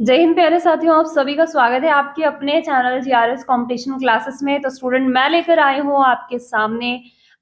जय हिंद प्यारे साथियों, आप सभी का स्वागत है आपके अपने चैनल जीआरएस कंपटीशन क्लासेस में। तो स्टूडेंट, मैं लेकर आई हूँ आपके सामने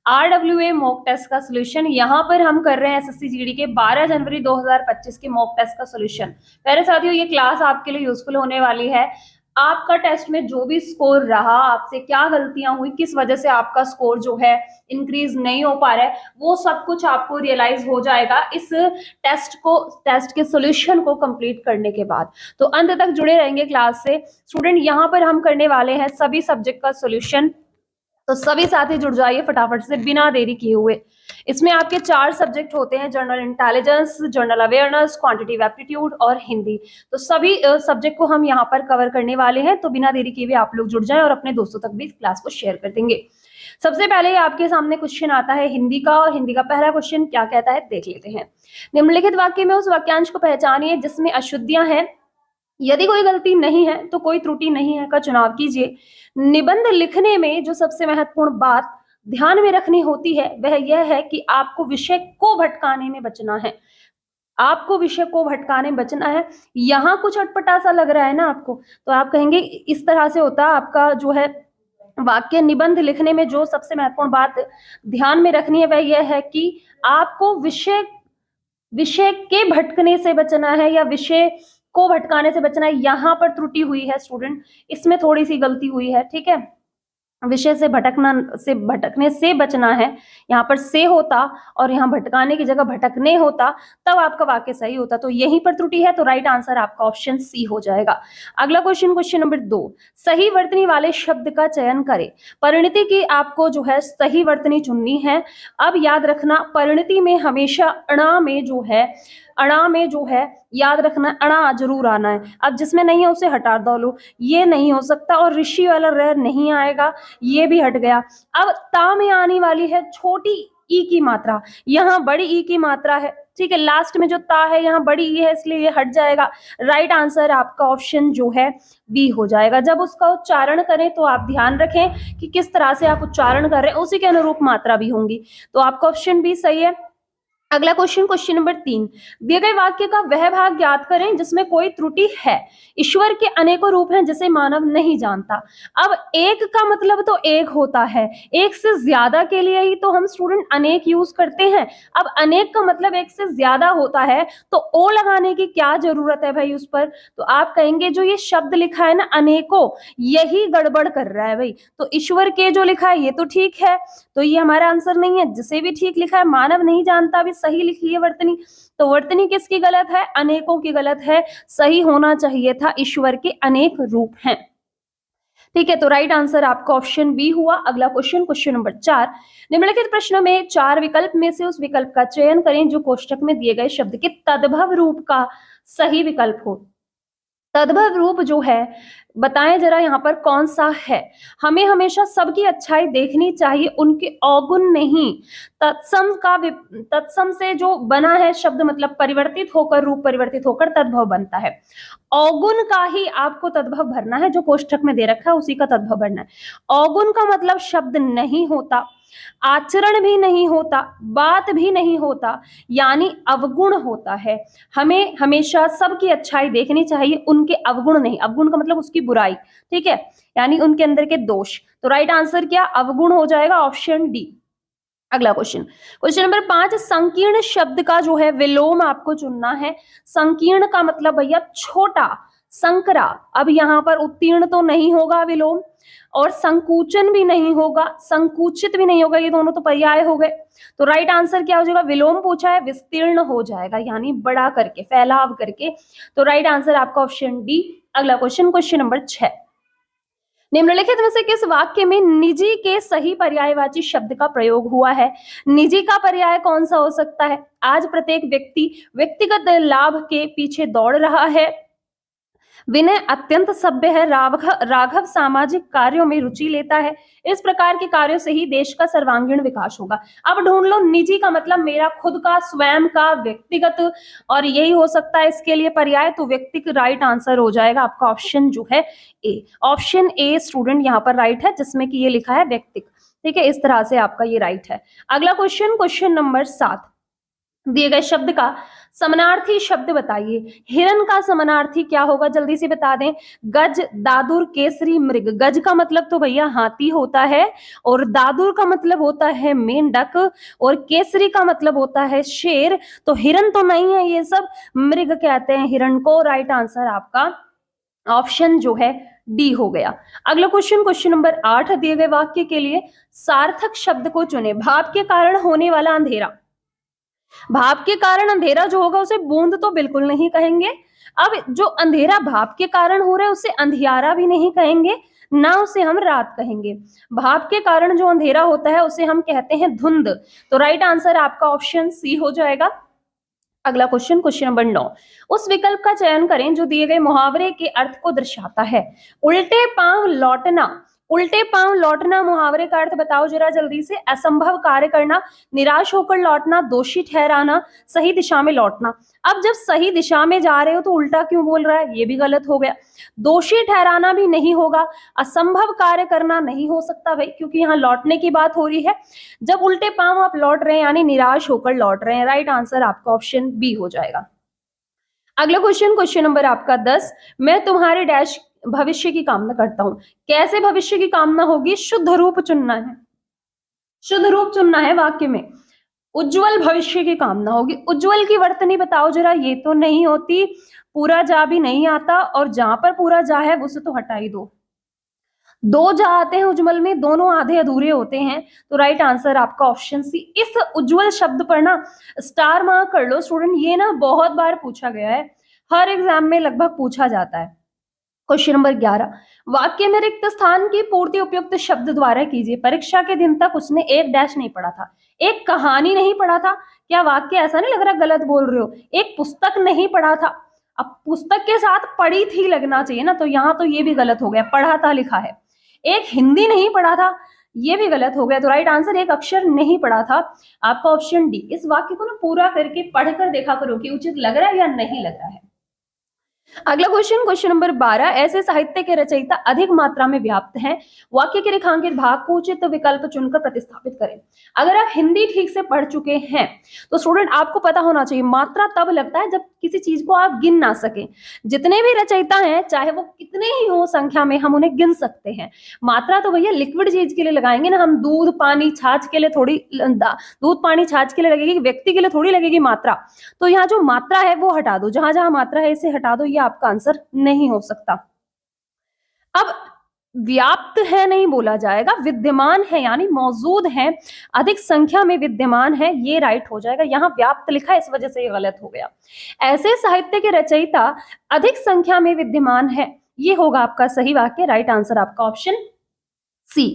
RWA मॉक टेस्ट का सोल्यूशन। यहाँ पर हम कर रहे हैं एसएससी जीडी के 12 जनवरी 2025 के मॉक टेस्ट का सोल्यूशन। प्यारे साथियों, ये क्लास आपके लिए यूजफुल होने वाली है। आपका टेस्ट में जो भी स्कोर रहा, आपसे क्या गलतियां हुई, किस वजह से आपका स्कोर जो है इंक्रीज नहीं हो पा रहा है, वो सब कुछ आपको रियलाइज हो जाएगा इस टेस्ट के सॉल्यूशन को कंप्लीट करने के बाद। तो अंत तक जुड़े रहेंगे क्लास से। स्टूडेंट, यहाँ पर हम करने वाले हैं सभी सब्जेक्ट का सॉल्यूशन, तो सभी साथी जुड़ जाइए फटाफट से बिना देरी किए हुए। इसमें आपके 4 सब्जेक्ट होते हैं: general intelligence, general awareness, quantitative aptitude और हिंदी। तो सभी सब्जेक्ट को हम यहाँ पर कवर करने वाले हैं, तो बिना देरी किए हुए आप लोग जुड़ जाएं और अपने दोस्तों तक भी इस क्लास को शेयर कर देंगे। सबसे पहले आपके सामने क्वेश्चन आता है हिंदी का, और हिंदी का पहला क्वेश्चन क्या कहता है देख लेते हैं। निम्नलिखित वाक्य में उस वाक्यांश को पहचानिए जिसमें अशुद्धियां हैं, यदि कोई गलती नहीं है तो कोई त्रुटि नहीं है का चुनाव कीजिए। निबंध लिखने में जो सबसे महत्वपूर्ण बात ध्यान में रखनी होती है वह यह है कि आपको विषय को भटकाने में बचना है। आपको विषय को भटकाने में बचना है। यहाँ कुछ अटपटा सा लग रहा है ना आपको, तो आप कहेंगे इस तरह से होता है आपका जो है वाक्य। निबंध लिखने में जो सबसे महत्वपूर्ण बात ध्यान में रखनी है वह यह है कि आपको विषय के भटकने से बचना है, या विषय को भटकाने से बचना है। यहाँ पर त्रुटि हुई है स्टूडेंट, इसमें थोड़ी सी गलती हुई है, ठीक है। विषय से भटकने से बचना है, यहाँ पर से होता और यहाँ भटकाने की जगह भटकने होता, तब आपका वाक्य सही होता। तो यहीं पर त्रुटि है, तो राइट आंसर आपका ऑप्शन सी हो जाएगा। अगला क्वेश्चन, क्वेश्चन नंबर 2, सही वर्तनी वाले शब्द का चयन करें। परिणति की आपको जो है सही वर्तनी चुननी है। अब याद रखना, परिणति में हमेशा अणा में जो है याद रखना, अणा जरूर आना है। अब जिसमें नहीं है उसे हटा दो लो, ये नहीं हो सकता, और ऋषि वाला र नहीं आएगा, ये भी हट गया। अब ता में आने वाली है छोटी ई की मात्रा, यहाँ बड़ी ई की मात्रा है, ठीक है। लास्ट में जो ता है यहाँ बड़ी ई है, इसलिए ये हट जाएगा। राइट आंसर आपका ऑप्शन जो है बी हो जाएगा। जब उसका उच्चारण करें तो आप ध्यान रखें कि किस तरह से आप उच्चारण कर रहे हैं, उसी के अनुरूप मात्रा भी होंगी। तो आपका ऑप्शन बी सही है। अगला क्वेश्चन, क्वेश्चन नंबर 3, दिए गए वाक्य का वह भाग ज्ञात करें जिसमें कोई त्रुटि है। ईश्वर के अनेकों रूप हैं जिसे मानव नहीं जानता। अब एक का मतलब तो एक होता है, एक से ज्यादा के लिए ही तो हम स्टूडेंट अनेक यूज करते हैं। अब अनेक का मतलब एक से ज्यादा होता है, तो ओ लगाने की क्या जरूरत है भाई उस पर। तो आप कहेंगे जो ये शब्द लिखा है ना अनेकों, यही गड़बड़ कर रहा है भाई। तो ईश्वर के जो लिखा है ये तो ठीक है, तो ये हमारा आंसर नहीं है। जिसे भी ठीक लिखा है, मानव नहीं जानता भी सही लिखी है वर्तनी, तो वर्तनी किसकी गलत है, अनेकों की गलत है। सही होना चाहिए था ईश्वर के अनेक रूप हैं, ठीक है। तो राइट आंसर आपका ऑप्शन बी हुआ। अगला क्वेश्चन, क्वेश्चन नंबर 4, निम्नलिखित प्रश्नों में 4 विकल्प में से उस विकल्प का चयन करें जो कोष्ठक में दिए गए शब्द के तद्भव रूप का सही विकल्प हो। तद्भव रूप जो है बताएं जरा यहाँ पर कौन सा है। हमें हमेशा सबकी अच्छाई देखनी चाहिए, उनके अवगुण नहीं। तत्सम से जो बना है शब्द, मतलब परिवर्तित होकर, रूप परिवर्तित होकर तद्भव बनता है। अवगुण का ही आपको तद्भव भरना है, जो कोष्ठक में दे रखा है उसी का तद्भव भरना है। अवगुण का मतलब शब्द नहीं होता, आचरण भी नहीं होता, बात भी नहीं होता, यानी अवगुण होता है। हमें हमेशा सबकी अच्छाई देखनी चाहिए, उनके अवगुण नहीं। अवगुण का मतलब उसकी बुराई, ठीक है, यानी उनके अंदर के दोष। तो राइट आंसर क्या, अवगुण हो जाएगा, ऑप्शन डी। अगला क्वेश्चन, क्वेश्चन नंबर 5, संकीर्ण शब्द का जो है विलोम आपको चुनना है। संकीर्ण का मतलब भैया छोटा, संकरा। अब यहाँ पर उत्तीर्ण तो नहीं होगा विलोम, और संकुचन भी नहीं होगा, संकुचित भी नहीं होगा, ये दोनों तो पर्याय हो गए। तो राइट आंसर क्या हो जाएगा, विलोम पूछा है, विस्तीर्ण हो जाएगा, यानी बड़ा करके, फैलाव करके। तो राइट आंसर आपका ऑप्शन डी। अगला क्वेश्चन, क्वेश्चन नंबर 6, निम्नलिखित में से किस वाक्य में निजी के सही पर्यायवाची शब्द का प्रयोग हुआ है। निजी का पर्याय कौन सा हो सकता है। आज प्रत्येक व्यक्ति व्यक्तिगत लाभ के पीछे दौड़ रहा है। विनय अत्यंत सभ्य है। राघव सामाजिक कार्यों में रुचि लेता है। इस प्रकार के कार्यों से ही देश का सर्वांगीण विकास होगा। अब ढूंढ लो, निजी का मतलब मेरा खुद का, स्वयं का, व्यक्तिगत, और यही हो सकता है इसके लिए पर्याय। तो व्यक्तिगत राइट आंसर हो जाएगा आपका ऑप्शन जो है ए। ऑप्शन ए स्टूडेंट यहाँ पर राइट है, जिसमें कि ये लिखा है व्यक्तिगत, ठीक है। इस तरह से आपका ये राइट है। अगला क्वेश्चन, क्वेश्चन नंबर 7, दिए गए शब्द का समानार्थी शब्द बताइए। हिरन का समानार्थी क्या होगा, जल्दी से बता दें। गज, दादुर, केसरी, मृग। गज का मतलब तो भैया हाथी होता है, और दादुर का मतलब होता है मेंढक, और केसरी का मतलब होता है शेर। तो हिरन तो नहीं है ये सब, मृग कहते हैं हिरन को। राइट आंसर आपका ऑप्शन जो है डी हो गया। अगला क्वेश्चन, क्वेश्चन नंबर 8, दिए गए वाक्य के लिए सार्थक शब्द को चुने। भाप के कारण होने वाला अंधेरा। भाप के कारण अंधेरा जो होगा उसे बूंद तो बिल्कुल नहीं कहेंगे। अब जो अंधेरा भाप के कारण हो रहा है उसे अंधियारा भी नहीं कहेंगे, ना उसे हम रात कहेंगे। भाप के कारण जो अंधेरा होता है उसे हम कहते हैं धुंध। तो राइट आंसर आपका ऑप्शन सी हो जाएगा। अगला क्वेश्चन, क्वेश्चन नंबर 9, उस विकल्प का चयन करें जो दिए गए मुहावरे के अर्थ को दर्शाता है। उल्टे पांव लौटना। उल्टे पांव लौटना मुहावरे का अर्थ बताओ जरा जल्दी से। असंभव कार्य करना, निराश होकर लौटना, दोषी ठहराना, सही दिशा में लौटना। अब जब सही दिशा में जा रहे हो तो उल्टा क्यों बोल रहा है, ये भी गलत हो गया। दोषी ठहराना भी नहीं होगा, असंभव कार्य करना नहीं हो सकता भाई, क्योंकि यहाँ लौटने की बात हो रही है। जब उल्टे पांव आप लौट रहे हैं यानी निराश होकर लौट रहे हैं। राइट आंसर आपका ऑप्शन बी हो जाएगा। अगला क्वेश्चन, क्वेश्चन नंबर आपका 10, मैं तुम्हारे डैश भविष्य की कामना करता हूं। कैसे भविष्य की कामना होगी, शुद्ध रूप चुनना है। शुद्ध रूप चुनना है वाक्य में। उज्जवल भविष्य की कामना होगी। उज्जवल की वर्तनी बताओ जरा, ये तो नहीं होती। पूरा जा भी नहीं आता, और जहां पर पूरा जा है उसे तो हटा ही दो। दो जा आते हैं उज्जवल में, दोनों आधे अधूरे होते हैं। तो राइट आंसर आपका ऑप्शन सी। इस उज्जवल शब्द पर ना स्टार मार्क कर लो स्टूडेंट, ये ना बहुत बार पूछा गया है, हर एग्जाम में लगभग पूछा जाता है। क्वेश्चन नंबर 11, वाक्य में रिक्त स्थान की पूर्ति उपयुक्त शब्द द्वारा कीजिए। परीक्षा के दिन तक उसने एक डैश नहीं पढ़ा था, एक कहानी नहीं पढ़ा था। क्या वाक्य ऐसा नहीं लग रहा गलत बोल रहे हो, एक पुस्तक नहीं पढ़ा था। अब पुस्तक के साथ पढ़ी थी लगना चाहिए ना, तो यहाँ तो ये भी गलत हो गया, पढ़ा था लिखा है। एक हिंदी नहीं पढ़ा था, ये भी गलत हो गया। तो राइट आंसर एक अक्षर नहीं पढ़ा था, आपका ऑप्शन डी। इस वाक्य को ना पूरा करके पढ़कर देखा करो कि उचित लग रहा है या नहीं लग रहा है। अगला क्वेश्चन, क्वेश्चन नंबर 12, ऐसे साहित्य के रचयिता अधिक मात्रा में व्याप्त हैं। वाक्य के रेखांकित भाग को उचित विकल्प चुनकर प्रतिस्थापित करें। अगर आप हिंदी ठीक से पढ़ चुके हैं तो स्टूडेंट आपको पता होना चाहिए मात्रा तब लगता है जब किसी चीज को आप गिन ना सके। जितने भी रचयिता हैं चाहे वो कितने ही हो संख्या में, हम उन्हें गिन सकते हैं। मात्रा तो भैया लिक्विड चीज के लिए लगाएंगे ना हम, दूध पानी छाछ के लिए थोड़ी, दूध पानी छाछ के लिए लगेगी, व्यक्ति के लिए थोड़ी लगेगी मात्रा। तो यहाँ जो मात्रा है वो हटा दो, जहां जहां मात्रा है इसे हटा दो, ये आपका आंसर नहीं हो सकता। अब व्याप्त है नहीं बोला जाएगा, विद्यमान है यानी मौजूद है, अधिक संख्या में विद्यमान है, ये राइट हो जाएगा। यहाँ व्याप्त लिखा है इस वजह से ये गलत हो गया। ऐसे साहित्य के रचयिता अधिक संख्या में विद्यमान है, ये होगा आपका सही वाक्य। राइट आंसर आपका ऑप्शन सी।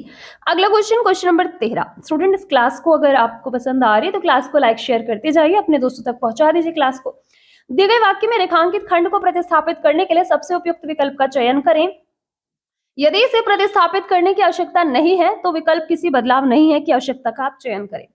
अगला क्वेश्चन, क्वेश्चन नंबर 13, स्टूडेंट इस क्लास को अगर आपको पसंद आ रही है तो क्लास को लाइक शेयर करते जाइए, अपने दोस्तों तक पहुंचा दीजिए क्लास को। दिए गए वाक्य में रेखांकित खंड को प्रतिस्थापित करने के लिए सबसे उपयुक्त विकल्प का चयन करें। यदि इसे प्रतिस्थापित करने की आवश्यकता नहीं है तो विकल्प किसी बदलाव नहीं है कि आवश्यकता का आप चयन करें।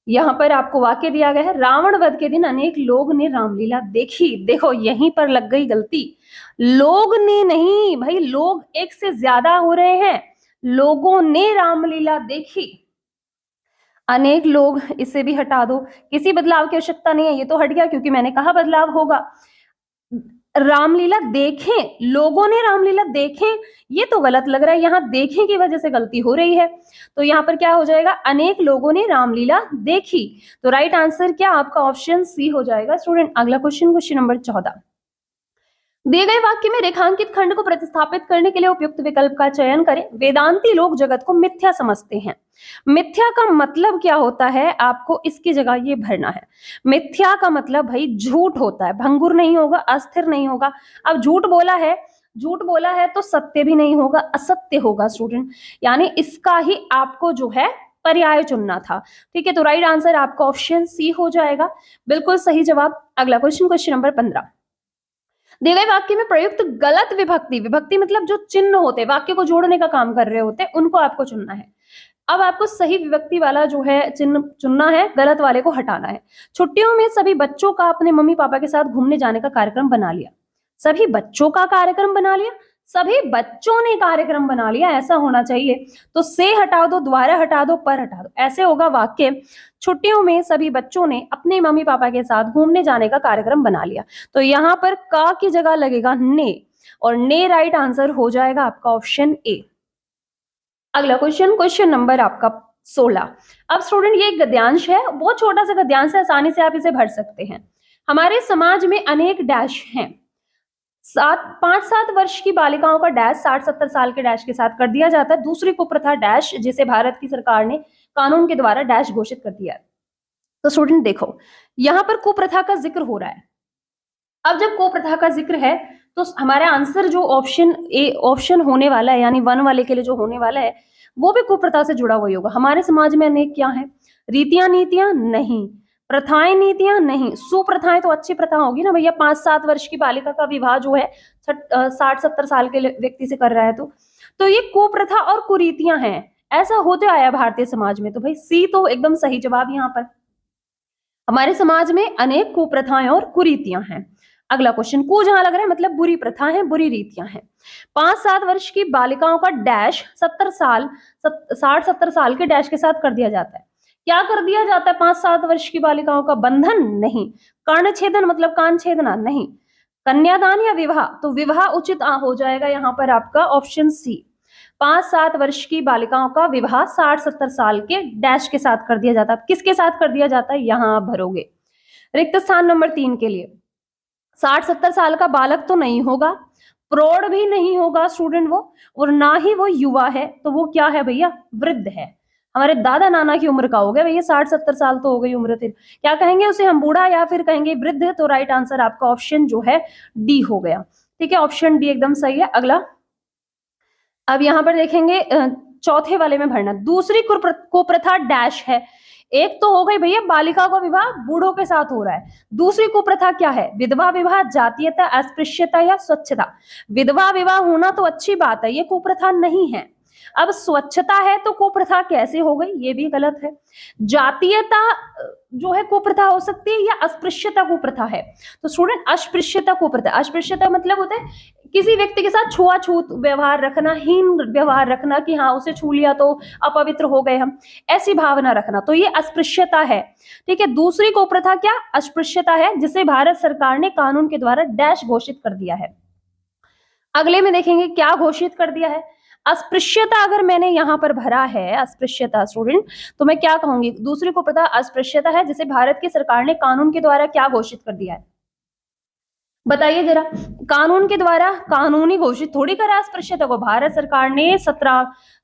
यहाँ पर आपको वाक्य दिया गया है, रावण वध के दिन अनेक लोग ने रामलीला देखी। देखो यहीं पर लग गई गलती, लोग ने नहीं भाई, लोग एक से ज्यादा हो रहे हैं। लोगों ने रामलीला देखी, अनेक लोग, इसे भी हटा दो, किसी बदलाव की आवश्यकता नहीं है, ये तो हट गया क्योंकि मैंने कहा बदलाव होगा। रामलीला देखें, लोगों ने रामलीला देखें, ये तो गलत लग रहा है, यहाँ देखें की वजह से गलती हो रही है। तो यहाँ पर क्या हो जाएगा, अनेक लोगों ने रामलीला देखी। तो राइट आंसर क्या आपका ऑप्शन सी हो जाएगा स्टूडेंट। अगला क्वेश्चन, क्वेश्चन नंबर 14, दिए गए वाक्य में रेखांकित खंड को प्रतिस्थापित करने के लिए उपयुक्त विकल्प का चयन करें। वेदांती लोग जगत को मिथ्या समझते हैं। मिथ्या का मतलब क्या होता है, आपको इसकी जगह ये भरना है। मिथ्या का मतलब भाई झूठ होता है, भंगुर नहीं होगा, अस्थिर नहीं होगा। अब झूठ बोला है तो सत्य भी नहीं होगा, असत्य होगा स्टूडेंट, यानी इसका ही आपको जो है पर्याय चुनना था। ठीक है, तो राइट आंसर आपका ऑप्शन सी हो जाएगा, बिल्कुल सही जवाब। अगला क्वेश्चन, क्वेश्चन नंबर 15, दिए गए वाक्य में प्रयुक्त गलत विभक्ति, विभक्ति मतलब जो चिन्ह होते हैं वाक्य को जोड़ने का काम कर रहे होते हैं, उनको आपको चुनना है। अब आपको सही विभक्ति वाला जो है चिन्ह चुनना है, गलत वाले को हटाना है। छुट्टियों में सभी बच्चों का अपने मम्मी पापा के साथ घूमने जाने का कार्यक्रम बना लिया। सभी बच्चों का कार्यक्रम बना लिया, सभी बच्चों ने कार्यक्रम बना लिया, ऐसा होना चाहिए। तो से हटा दो, द्वारा हटा दो, पर हटा दो, ऐसे होगा वाक्य। छुट्टियों में सभी बच्चों ने अपने मम्मी पापा के साथ घूमने जाने का कार्यक्रम बना लिया। तो यहाँ पर का की जगह लगेगा ने, और ने राइट आंसर हो जाएगा आपका ऑप्शन ए। अगला क्वेश्चन, क्वेश्चन नंबर आपका 16। अब स्टूडेंट ये एक गद्यांश है, बहुत छोटा सा गद्यांश है, आसानी से आप इसे भर सकते हैं। हमारे समाज में अनेक डैश हैं। 5-7 वर्ष की बालिकाओं का डैश 60-70 साल के डैश के साथ कर दिया जाता है। दूसरी कुप्रथा डैश, जिसे भारत की सरकार ने कानून के द्वारा डैश घोषित कर दिया है। तो स्टूडेंट देखो, यहाँ पर कुप्रथा का जिक्र हो रहा है। अब जब कुप्रथा का जिक्र है तो हमारा आंसर जो ऑप्शन ए ऑप्शन होने वाला है, यानी 1 वाले के लिए जो होने वाला है, वो भी कुप्रथा से जुड़ा हुआ ही होगा। हमारे समाज में अनेक क्या है? रीतियां नीतियां नहीं, प्रथाएं नीतियां नहीं, सुप्रथाएं तो अच्छी प्रथा होगी ना भैया। 5-7 वर्ष की बालिका का विवाह जो है 60-70 साल के व्यक्ति से कर रहा है, तो ये कुप्रथा और कुरीतियां हैं, ऐसा होते आया भारतीय समाज में। तो भाई सी तो एकदम सही जवाब यहाँ पर। हमारे समाज में अनेक कुप्रथाएं और कुरीतियां हैं। अगला क्वेश्चन, कु जहां लग रहा है मतलब बुरी प्रथा है, बुरी रीतियां हैं। 5-7 वर्ष की बालिकाओं का डैश 60-70 साल के डैश के साथ कर दिया जाता है। क्या कर दिया जाता है 5-7 वर्ष की बालिकाओं का? बंधन नहीं, कर्ण छेदन मतलब कान छेदना नहीं, कन्यादान या विवाह, तो विवाह उचित हो जाएगा यहाँ पर आपका ऑप्शन सी। 5-7 वर्ष की बालिकाओं का विवाह 60-70 साल के डैश के साथ कर दिया जाता है। किसके साथ कर दिया जाता है, यहां आप भरोगे। रिक्त स्थान नंबर 3 के लिए 60-70 साल का बालक तो नहीं होगा, प्रौढ़ भी नहीं होगा स्टूडेंट वो, और ना ही वो युवा है, तो वो क्या है भैया? वृद्ध है। हमारे दादा नाना की उम्र का हो गया भैया, 60-70 साल तो हो गई उम्र, फिर क्या कहेंगे उसे हम? बूढ़ा या फिर कहेंगे वृद्ध। तो राइट आंसर आपका ऑप्शन जो है डी हो गया। ठीक है, ऑप्शन डी एकदम सही है। अगला, अब यहां पर देखेंगे चौथे वाले में भरना। दूसरी कुप्रथा डैश है। एक तो हो गई भैया बालिका का विवाह बूढ़ों के साथ हो रहा है, दूसरी कुप्रथा क्या है? विधवा विवाह, जातीयता, अस्पृश्यता या स्वच्छता। विधवा विवाह होना तो अच्छी बात है, ये कुप्रथा नहीं है। अब स्वच्छता है तो कुप्रथा कैसे हो गई? ये भी गलत है। जातीयता जो है कुप्रथा हो सकती है, या अस्पृश्यता कुप्रथा है? तो स्टूडेंट अस्पृश्यता कुप्रथा। अस्पृश्यता मतलब होता है किसी व्यक्ति के साथ छुआछूत व्यवहार रखना, हीन व्यवहार रखना, कि हाँ उसे छू लिया तो अपवित्र हो गए हम, ऐसी भावना रखना, तो ये अस्पृश्यता है। ठीक है, दूसरी कुप्रथा क्या? अस्पृश्यता है, जिसे भारत सरकार ने कानून के द्वारा डैश घोषित कर दिया है। अगले में देखेंगे क्या घोषित कर दिया है। अस्पृश्यता अगर मैंने यहां पर भरा है अस्पृश्यता स्टूडेंट, तो मैं क्या कहूंगी? दूसरी कुप्रथा अस्पृश्यता है, जिसे भारत की सरकार ने कानून के द्वारा क्या घोषित कर दिया है? बताइए जरा। कानून के द्वारा, कानूनी घोषित थोड़ी करा अस्पृश्यता को। भारत सरकार ने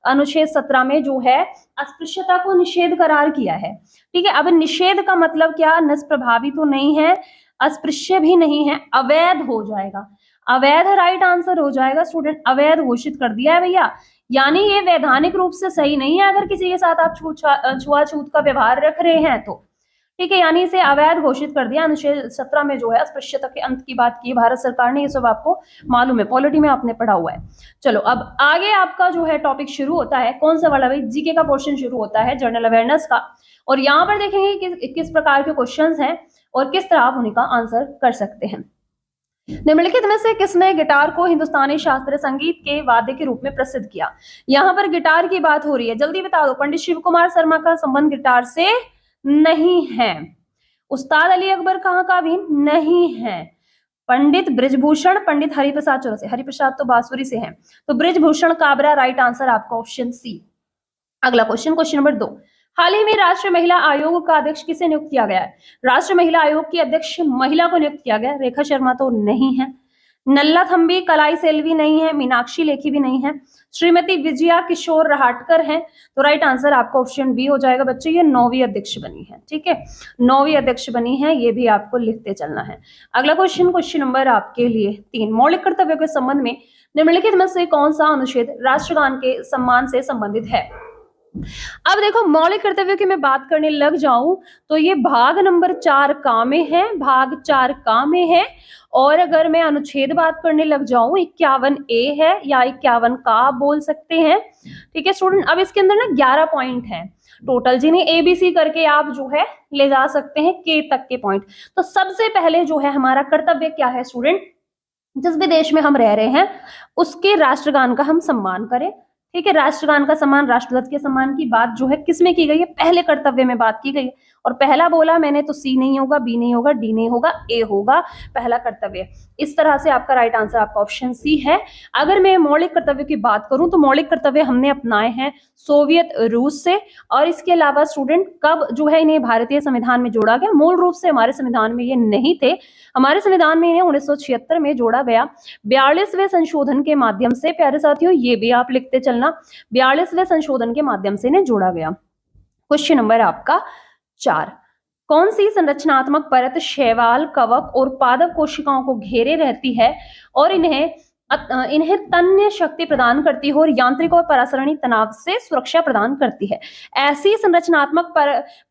अनुच्छेद 17 में जो है अस्पृश्यता को निषेध करार किया है। ठीक है, अब निषेध का मतलब क्या? निष्प्रभावी तो नहीं है, अस्पृश्य भी नहीं है, अवैध हो जाएगा। अवैध राइट आंसर हो जाएगा स्टूडेंट, अवैध घोषित कर दिया है भैया। यानी ये वैधानिक रूप से सही नहीं है अगर किसी के साथ आप छुआछूत का व्यवहार रख रहे हैं तो। ठीक है, यानी इसे अवैध घोषित कर दिया। अनुच्छेद 17 में जो है अस्पृश्यता के अंत की बात की भारत सरकार ने, ये सब आपको मालूम है, पॉलिटी में आपने पढ़ा हुआ है। चलो अब आगे आपका जो है टॉपिक शुरू होता है, कौन सा वाला भाई? जीके का पोर्शन शुरू होता है, जनरल अवेयरनेस का। और यहाँ पर देखेंगे कि किस प्रकार के क्वेश्चंस हैं और किस तरह आप उनका आंसर कर सकते हैं। निम्नलिखित में से किसने गिटार को हिंदुस्तानी शास्त्रीय संगीत के वाद्य के रूप में प्रसिद्ध किया? यहाँ पर गिटार की बात हो रही है, जल्दी बता दो। पंडित शिव कुमार शर्मा का संबंध गिटार से नहीं है। उस्ताद अली अकबर कहाँ का भी नहीं है। पंडित ब्रिजभूषण, पंडित हरिप्रसाद चौरसिया, हरिप्रसाद तो बांसुरी से हैं, तो ब्रिजभूषण काबरा राइट आंसर आपका ऑप्शन सी। अगला क्वेश्चन, क्वेश्चन नंबर 2। हाल ही में राष्ट्रीय महिला आयोग का अध्यक्ष किसे नियुक्त किया गया है? राष्ट्रीय महिला आयोग की अध्यक्ष महिला को नियुक्त किया गया। रेखा शर्मा तो नहीं है, नल्ला थम्बी कलाई सेल्वी नहीं है, मीनाक्षी लेखी भी नहीं है, श्रीमती विजया किशोर रहाटकर हैं, तो राइट आंसर आपका ऑप्शन बी हो जाएगा बच्चे। ये 9वीं अध्यक्ष बनी है। ठीक है, 9वीं अध्यक्ष बनी है, ये भी आपको लिखते चलना है। अगला क्वेश्चन, क्वेश्चन नंबर आपके लिए 3। मौलिक कर्तव्यों के संबंध में निम्नलिखित में से कौन सा अनुच्छेद राष्ट्रगान के सम्मान से संबंधित है? अब देखो, मौलिक कर्तव्यों की मैं बात करने लग जाऊं तो ये भाग नंबर 4 का में है, भाग 4 का में है। और अगर मैं अनुच्छेद बात करने लग जाऊं 51A है या 51 का बोल सकते हैं। ठीक है स्टूडेंट, अब इसके अंदर ना 11 पॉइंट हैं टोटल, जिन्हें ABC करके आप जो है ले जा सकते हैं K तक के पॉइंट। तो सबसे पहले जो है हमारा कर्तव्य क्या है स्टूडेंट? जिस भी देश में हम रह रहे हैं उसके राष्ट्रगान का हम सम्मान करें। ठीक है, राष्ट्रगान का सम्मान, राष्ट्रध्वज के सम्मान की बात जो है किसमें की गई है, पहले कर्तव्य में बात की गई है। और पहला बोला मैंने तो सी नहीं होगा, बी नहीं होगा, डी नहीं होगा, ए होगा पहला कर्तव्य। इस तरह से आपका राइट आंसर आपका ऑप्शन सी है। अगर मैं मौलिक कर्तव्य की बात करूं तो मौलिक कर्तव्य हमने अपनाए हैं सोवियत रूस से, और इसके अलावा स्टूडेंट कब जो है इन्हें भारतीय संविधान में जोड़ा गया, मूल रूप से हमारे संविधान में ये नहीं थे, हमारे संविधान में इन्हें 1976 में जोड़ा गया 42वें संशोधन के माध्यम से। प्यारे साथियों ये भी आप लिखते चलना, 42वें संशोधन के माध्यम से इन्हें जोड़ा गया। क्वेश्चन नंबर आपका 4, कौन सी संरचनात्मक परत शैवाल, कवक और पादप कोशिकाओं को घेरे रहती है और इन्हें तन्य शक्ति प्रदान करती है और यांत्रिक और परासरणी तनाव से सुरक्षा प्रदान करती है? ऐसी संरचनात्मक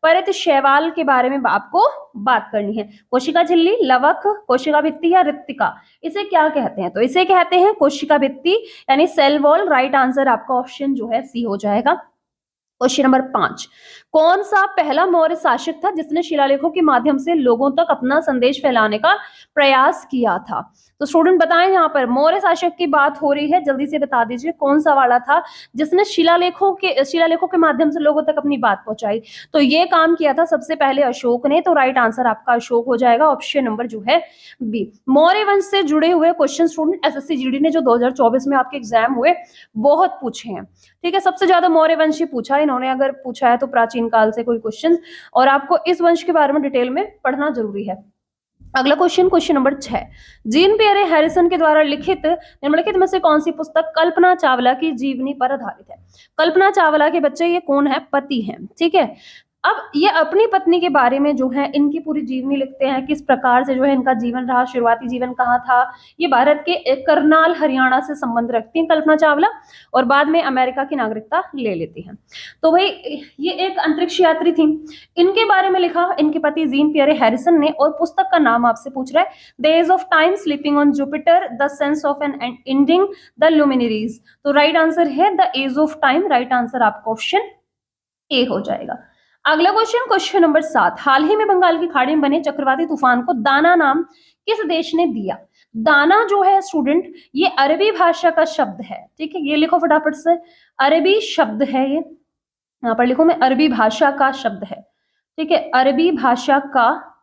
परत शैवाल के बारे में आपको बात करनी है। कोशिका झिल्ली, लवक, कोशिका भित्ति या रिक्तिका, इसे क्या कहते हैं? तो इसे कहते हैं कोशिका भित्ति यानी सेल वॉल। राइट आंसर आपका ऑप्शन जो है सी हो जाएगा। क्वेश्चन नंबर 5, कौन सा पहला मौर्य शासक था जिसने शिलालेखों के माध्यम से लोगों तक अपना संदेश फैलाने का प्रयास किया था? तो स्टूडेंट बताएं, यहाँ पर मौर्य शासक की बात हो रही है, जल्दी से बता दीजिए कौन सा वाला था जिसने शिलालेखों के माध्यम से लोगों तक अपनी बात पहुंचाई? तो ये काम किया था सबसे पहले अशोक ने। तो राइट आंसर आपका अशोक हो जाएगा, ऑप्शन नंबर जो है बी। मौर्य वंश से जुड़े हुए क्वेश्चन स्टूडेंट एसएससी जीडी ने जो 2024 में आपके एग्जाम हुए बहुत पूछे हैं। ठीक है, सबसे ज्यादा मौर्य वंश ही पूछा इन्होंने, अगर पूछा है तो प्राचीन काल से कोई क्वेश्चन, और आपको इस वंश के बारे में डिटेल में पढ़ना जरूरी है। अगला question, question number 6, Jean Pierre Harrison के द्वारा लिखित निम्नलिखित में से कौन सी पुस्तक कल्पना चावला की जीवनी पर आधारित है? कल्पना चावला के बच्चे ये कौन है? पति हैं। ठीक है, अब ये अपनी पत्नी के बारे में जो है इनकी पूरी जीवनी लिखते हैं, किस प्रकार से जो है इनका जीवन रहा, शुरुआती जीवन कहाँ था। ये भारत के करनाल हरियाणा से संबंध रखती हैं कल्पना चावला, और बाद में अमेरिका की नागरिकता ले लेती हैं। तो भाई ये एक अंतरिक्ष यात्री थी, इनके बारे में लिखा इनके पति जीन पियरे हैरिसन ने, और पुस्तक का नाम आपसे पूछ रहा है the age of time, sleeping on Jupiter, the sense of an ending, the luminaries. तो राइट आंसर है the age of time. Right answer आपका ऑप्शन ए हो जाएगा। अगला क्वेश्चन, क्वेश्चन नंबर 7, हाल ही में बंगाल की खाड़ी में बने चक्रवाती तूफान को दाना नाम किस देश ने दिया? दाना जो है स्टूडेंट ये अरबी भाषा का शब्द है। ठीक है, ये लिखो फटाफट से, अरबी शब्द है ये, यहाँ पर लिखो मैं, अरबी भाषा का शब्द है। ठीक है, अरबी भाषा का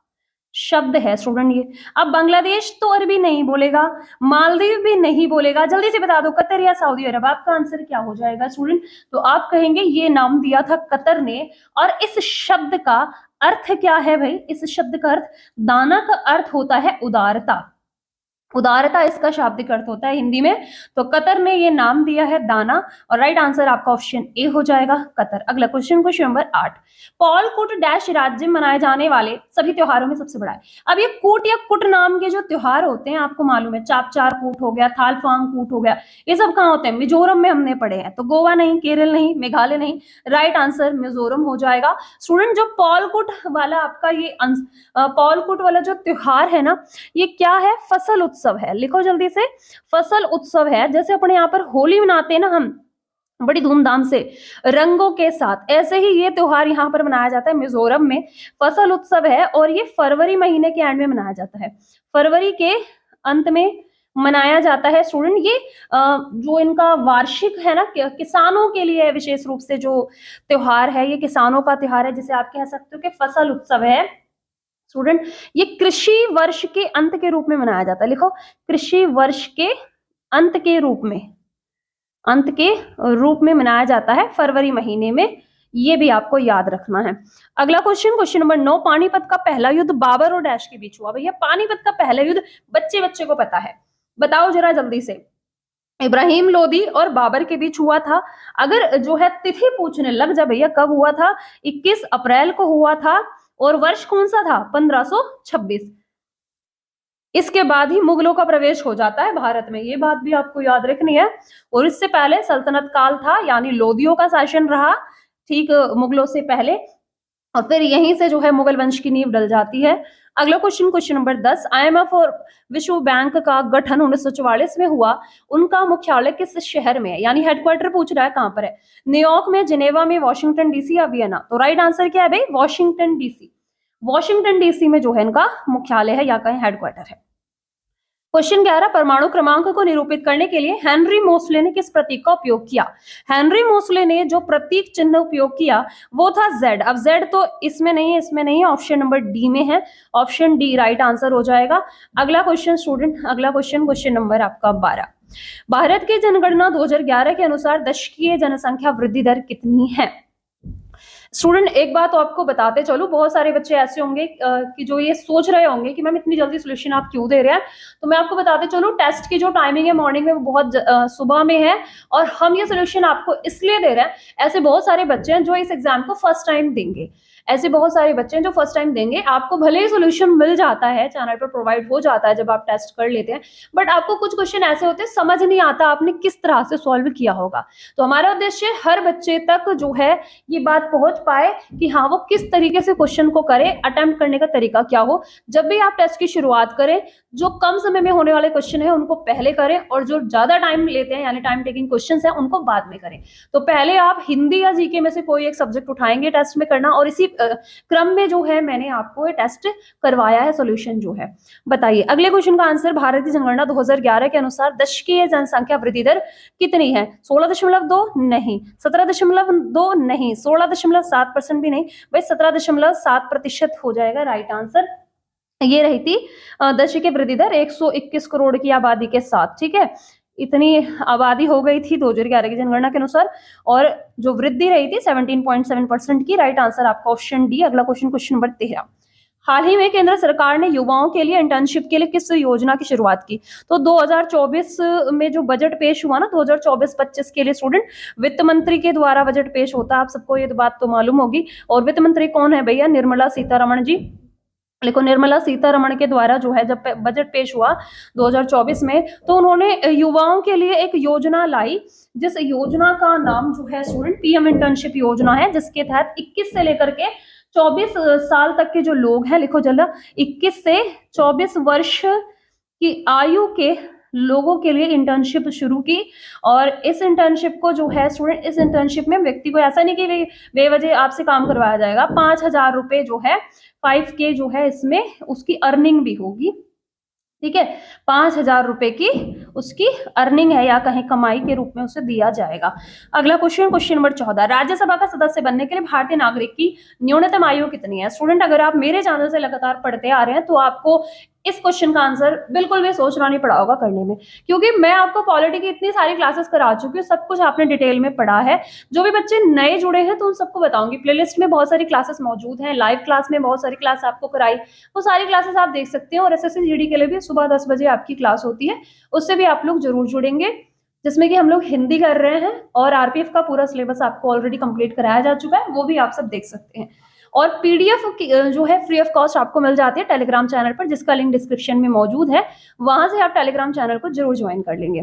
शब्द है स्टूडेंट ये। अब बांग्लादेश तो अरबी नहीं बोलेगा, मालदीव भी नहीं बोलेगा, जल्दी से बता दो कतर या सऊदी अरब, आपका आंसर क्या हो जाएगा स्टूडेंट? तो आप कहेंगे ये नाम दिया था कतर ने, और इस शब्द का अर्थ क्या है भाई? इस शब्द का अर्थ, दाना का अर्थ होता है उदारता, उदारता इसका शाब्दिक अर्थ होता है हिंदी में। तो कतर ने ये नाम दिया है दाना, और राइट आंसर आपका ऑप्शन ए हो जाएगा कतर। अगला क्वेश्चन, क्वेश्चन नंबर 8, पॉल कुट डैश राज्य में मनाए जाने वाले सभी त्योहारों में सबसे बड़ा है। अब ये कूट या कुट नाम के जो त्योहार होते हैं आपको मालूम है, चापचार कूट हो गया, थालफांग कूट हो गया, ये सब कहाँ होते हैं? मिजोरम में हमने पढ़े हैं। तो गोवा नहीं, केरल नहीं, मेघालय नहीं, राइट आंसर मिजोरम हो जाएगा। स्टूडेंट जो पॉल कुट वाला आपका ये पॉल कुट वाला जो त्योहार है ना, ये क्या है? फसल उत्सव है। लिखो जल्दी से, फसल उत्सव है। जैसे अपने यहाँ पर होली मनाते हैं ना हम बड़ी धूमधाम से रंगों के साथ, ऐसे ही ये त्योहार यहाँ पर मनाया जाता है मिजोरम में। फसल उत्सव है और ये फरवरी महीने के एंड में मनाया जाता है, फरवरी के अंत में मनाया जाता है स्टूडेंट। ये जो इनका वार्षिक है ना, किसानों के लिए विशेष रूप से जो त्योहार है, ये किसानों का त्योहार है, जिसे आप कह सकते हो कि फसल उत्सव है स्टूडेंट। ये कृषि वर्ष के अंत के रूप में मनाया जाता है। लिखो, कृषि वर्ष के अंत के रूप में मनाया जाता है फरवरी महीने में, ये भी आपको याद रखना है। अगला क्वेश्चन, क्वेश्चन नंबर 9, पानीपत का पहला युद्ध बाबर और डैश के बीच हुआ। भैया पानीपत का पहला युद्ध बच्चे को पता है, बताओ जरा जल्दी से। इब्राहिम लोदी और बाबर के बीच हुआ था। अगर जो है तिथि पूछने लग जा भैया कब हुआ था, 21 अप्रैल को हुआ था, और वर्ष कौन सा था? 1526। इसके बाद ही मुगलों का प्रवेश हो जाता है भारत में, ये बात भी आपको याद रखनी है। और इससे पहले सल्तनत काल था, यानी लोदियों का शासन रहा, ठीक मुगलों से पहले, और फिर यहीं से जो है मुगल वंश की नींव डल जाती है। अगला क्वेश्चन, क्वेश्चन नंबर 10, IMF और विश्व बैंक का गठन 1944 में हुआ, उनका मुख्यालय किस शहर में है? यानी हेडक्वार्टर पूछ रहा है कहां पर है, न्यूयॉर्क में, जिनेवा में, वॉशिंगटन डीसी या वियना? तो राइट आंसर क्या है भाई? Washington DC. वॉशिंगटन डीसी में जो है इनका मुख्यालय है या कहीं हेडक्वार्टर है। क्वेश्चन 11, परमाणु क्रमांक को निरूपित करने के लिए हेनरी मोसले ने किस प्रतीक का उपयोग किया? हेनरी मोसले ने जो प्रतीक चिन्ह उपयोग किया वो था Z। अब Z तो इसमें नहीं है, इसमें नहीं है, ऑप्शन नंबर डी में है, ऑप्शन डी राइट आंसर हो जाएगा। अगला क्वेश्चन स्टूडेंट, अगला क्वेश्चन नंबर आपका 12, भारत की जनगणना 2011 के अनुसार दशकीय जनसंख्या वृद्धि दर कितनी है? स्टूडेंट एक बात तो आपको बताते चलो, बहुत सारे बच्चे ऐसे होंगे कि जो ये सोच रहे होंगे कि मैम इतनी जल्दी सोल्यूशन आप क्यों दे रहे हैं, तो मैं आपको बताते चलूं टेस्ट की जो टाइमिंग है मॉर्निंग में वो बहुत सुबह में है, और हम ये सोल्यूशन आपको इसलिए दे रहे हैं, ऐसे बहुत सारे बच्चे हैं जो इस एग्जाम को फर्स्ट टाइम देंगे, ऐसे बहुत सारे बच्चे हैं जो फर्स्ट टाइम देंगे। आपको भले ही सोल्यूशन मिल जाता है, चैनल पर प्रोवाइड हो जाता है जब आप टेस्ट कर लेते हैं, बट आपको कुछ क्वेश्चन ऐसे होते हैं समझ नहीं आता आपने किस तरह से सॉल्व किया होगा। तो हमारा उद्देश्य हर बच्चे तक जो है ये बात पहुंच पाए कि हाँ वो किस तरीके से क्वेश्चन को करे, अटेम्प्ट करने का तरीका क्या हो। जब भी आप टेस्ट की शुरुआत करें, जो कम समय में होने वाले क्वेश्चन है उनको पहले करें, और जो ज्यादा टाइम लेते हैं यानी टाइम टेकिंग क्वेश्चन है उनको बाद में करें। तो पहले आप हिंदी या जीके में से कोई एक सब्जेक्ट उठाएंगे टेस्ट में करना, और इसी क्रम में जो है मैंने आपको ये टेस्ट करवाया है सोल्यूशन जो है। बताइए अगले क्वेश्चन का आंसर, भारत की जनगणना 2011 के अनुसार दशकीय जनसंख्या वृद्धि दर कितनी है? 16.2 नहीं, 17.2 नहीं, 16.7% भी नहीं भाई, 17.7% हो जाएगा राइट आंसर। ये रही थी दशकीय वृद्धि दर 121 करोड़ की आबादी के साथ, ठीक है, इतनी आबादी हो गई थी 2011 की जनगणना के अनुसार, और जो वृद्धि रही थी 17.7% की। राइट आंसर आपका ऑप्शन डी। अगला क्वेश्चन नंबर 13, हाल ही में केंद्र सरकार ने युवाओं के लिए इंटर्नशिप के लिए किस योजना की शुरुआत की? तो 2024 में जो बजट पेश हुआ ना 2024-25 के लिए स्टूडेंट, वित्त मंत्री के द्वारा बजट पेश होता है, आप सबको ये बात तो मालूम होगी। और वित्त मंत्री कौन है भैया? निर्मला सीतारमण जी। देखो निर्मला सीतारमण के द्वारा जो है जब बजट पेश हुआ 2024 में, तो उन्होंने युवाओं के लिए एक योजना लाई, जिस योजना का नाम जो है स्टूडेंट पीएम इंटर्नशिप योजना है, जिसके तहत 21 से लेकर के 24 साल तक के जो लोग हैं, लिखो जल्दा, 21 से 24 वर्ष की आयु के लोगों के लिए इंटर्नशिप शुरू की। और इस इंटर्नशिप को जो है स्टूडेंट, इस इंटर्नशिप में व्यक्ति को ऐसा नहीं कि बेवजह आपसे काम करवाया जाएगा, 5,000 रुपए जो है 5K जो है इसमें उसकी अर्निंग भी होगी, ठीक है, 5,000 रुपए की उसकी अर्निंग है या कहीं कमाई के रूप में उसे दिया जाएगा। अगला क्वेश्चन नंबर 14, राज्यसभा का सदस्य बनने के लिए भारतीय नागरिक की न्यूनतम आयु कितनी है? स्टूडेंट अगर आप मेरे चैनल से लगातार पढ़ते आ रहे हैं तो आपको इस क्वेश्चन का आंसर बिल्कुल भी सोचना नहीं पड़ा होगा करने में, क्योंकि मैं आपको पॉलिटी की इतनी सारी क्लासेस करा चुकी हूँ, सब कुछ आपने डिटेल में पढ़ा है। जो भी बच्चे नए जुड़े हैं तो उन सबको बताऊंगी, प्लेलिस्ट में बहुत सारी क्लासेस मौजूद हैं, लाइव क्लास में बहुत सारी क्लास आपको कराई, वो सारी क्लासेस आप देख सकते हैं। और SSC GD के लिए भी सुबह 10 बजे आपकी क्लास होती है, उससे भी आप लोग जरूर जुड़ेंगे, जिसमें कि हम लोग हिंदी कर रहे हैं, और RPF का पूरा सिलेबस आपको ऑलरेडी कंप्लीट कराया जा चुका है, वो भी आप सब देख सकते हैं। और PDF जो है फ्री ऑफ कॉस्ट आपको मिल जाती है टेलीग्राम चैनल पर, जिसका लिंक डिस्क्रिप्शन में मौजूद है, वहां से आप टेलीग्राम चैनल को जरूर ज्वाइन कर लेंगे।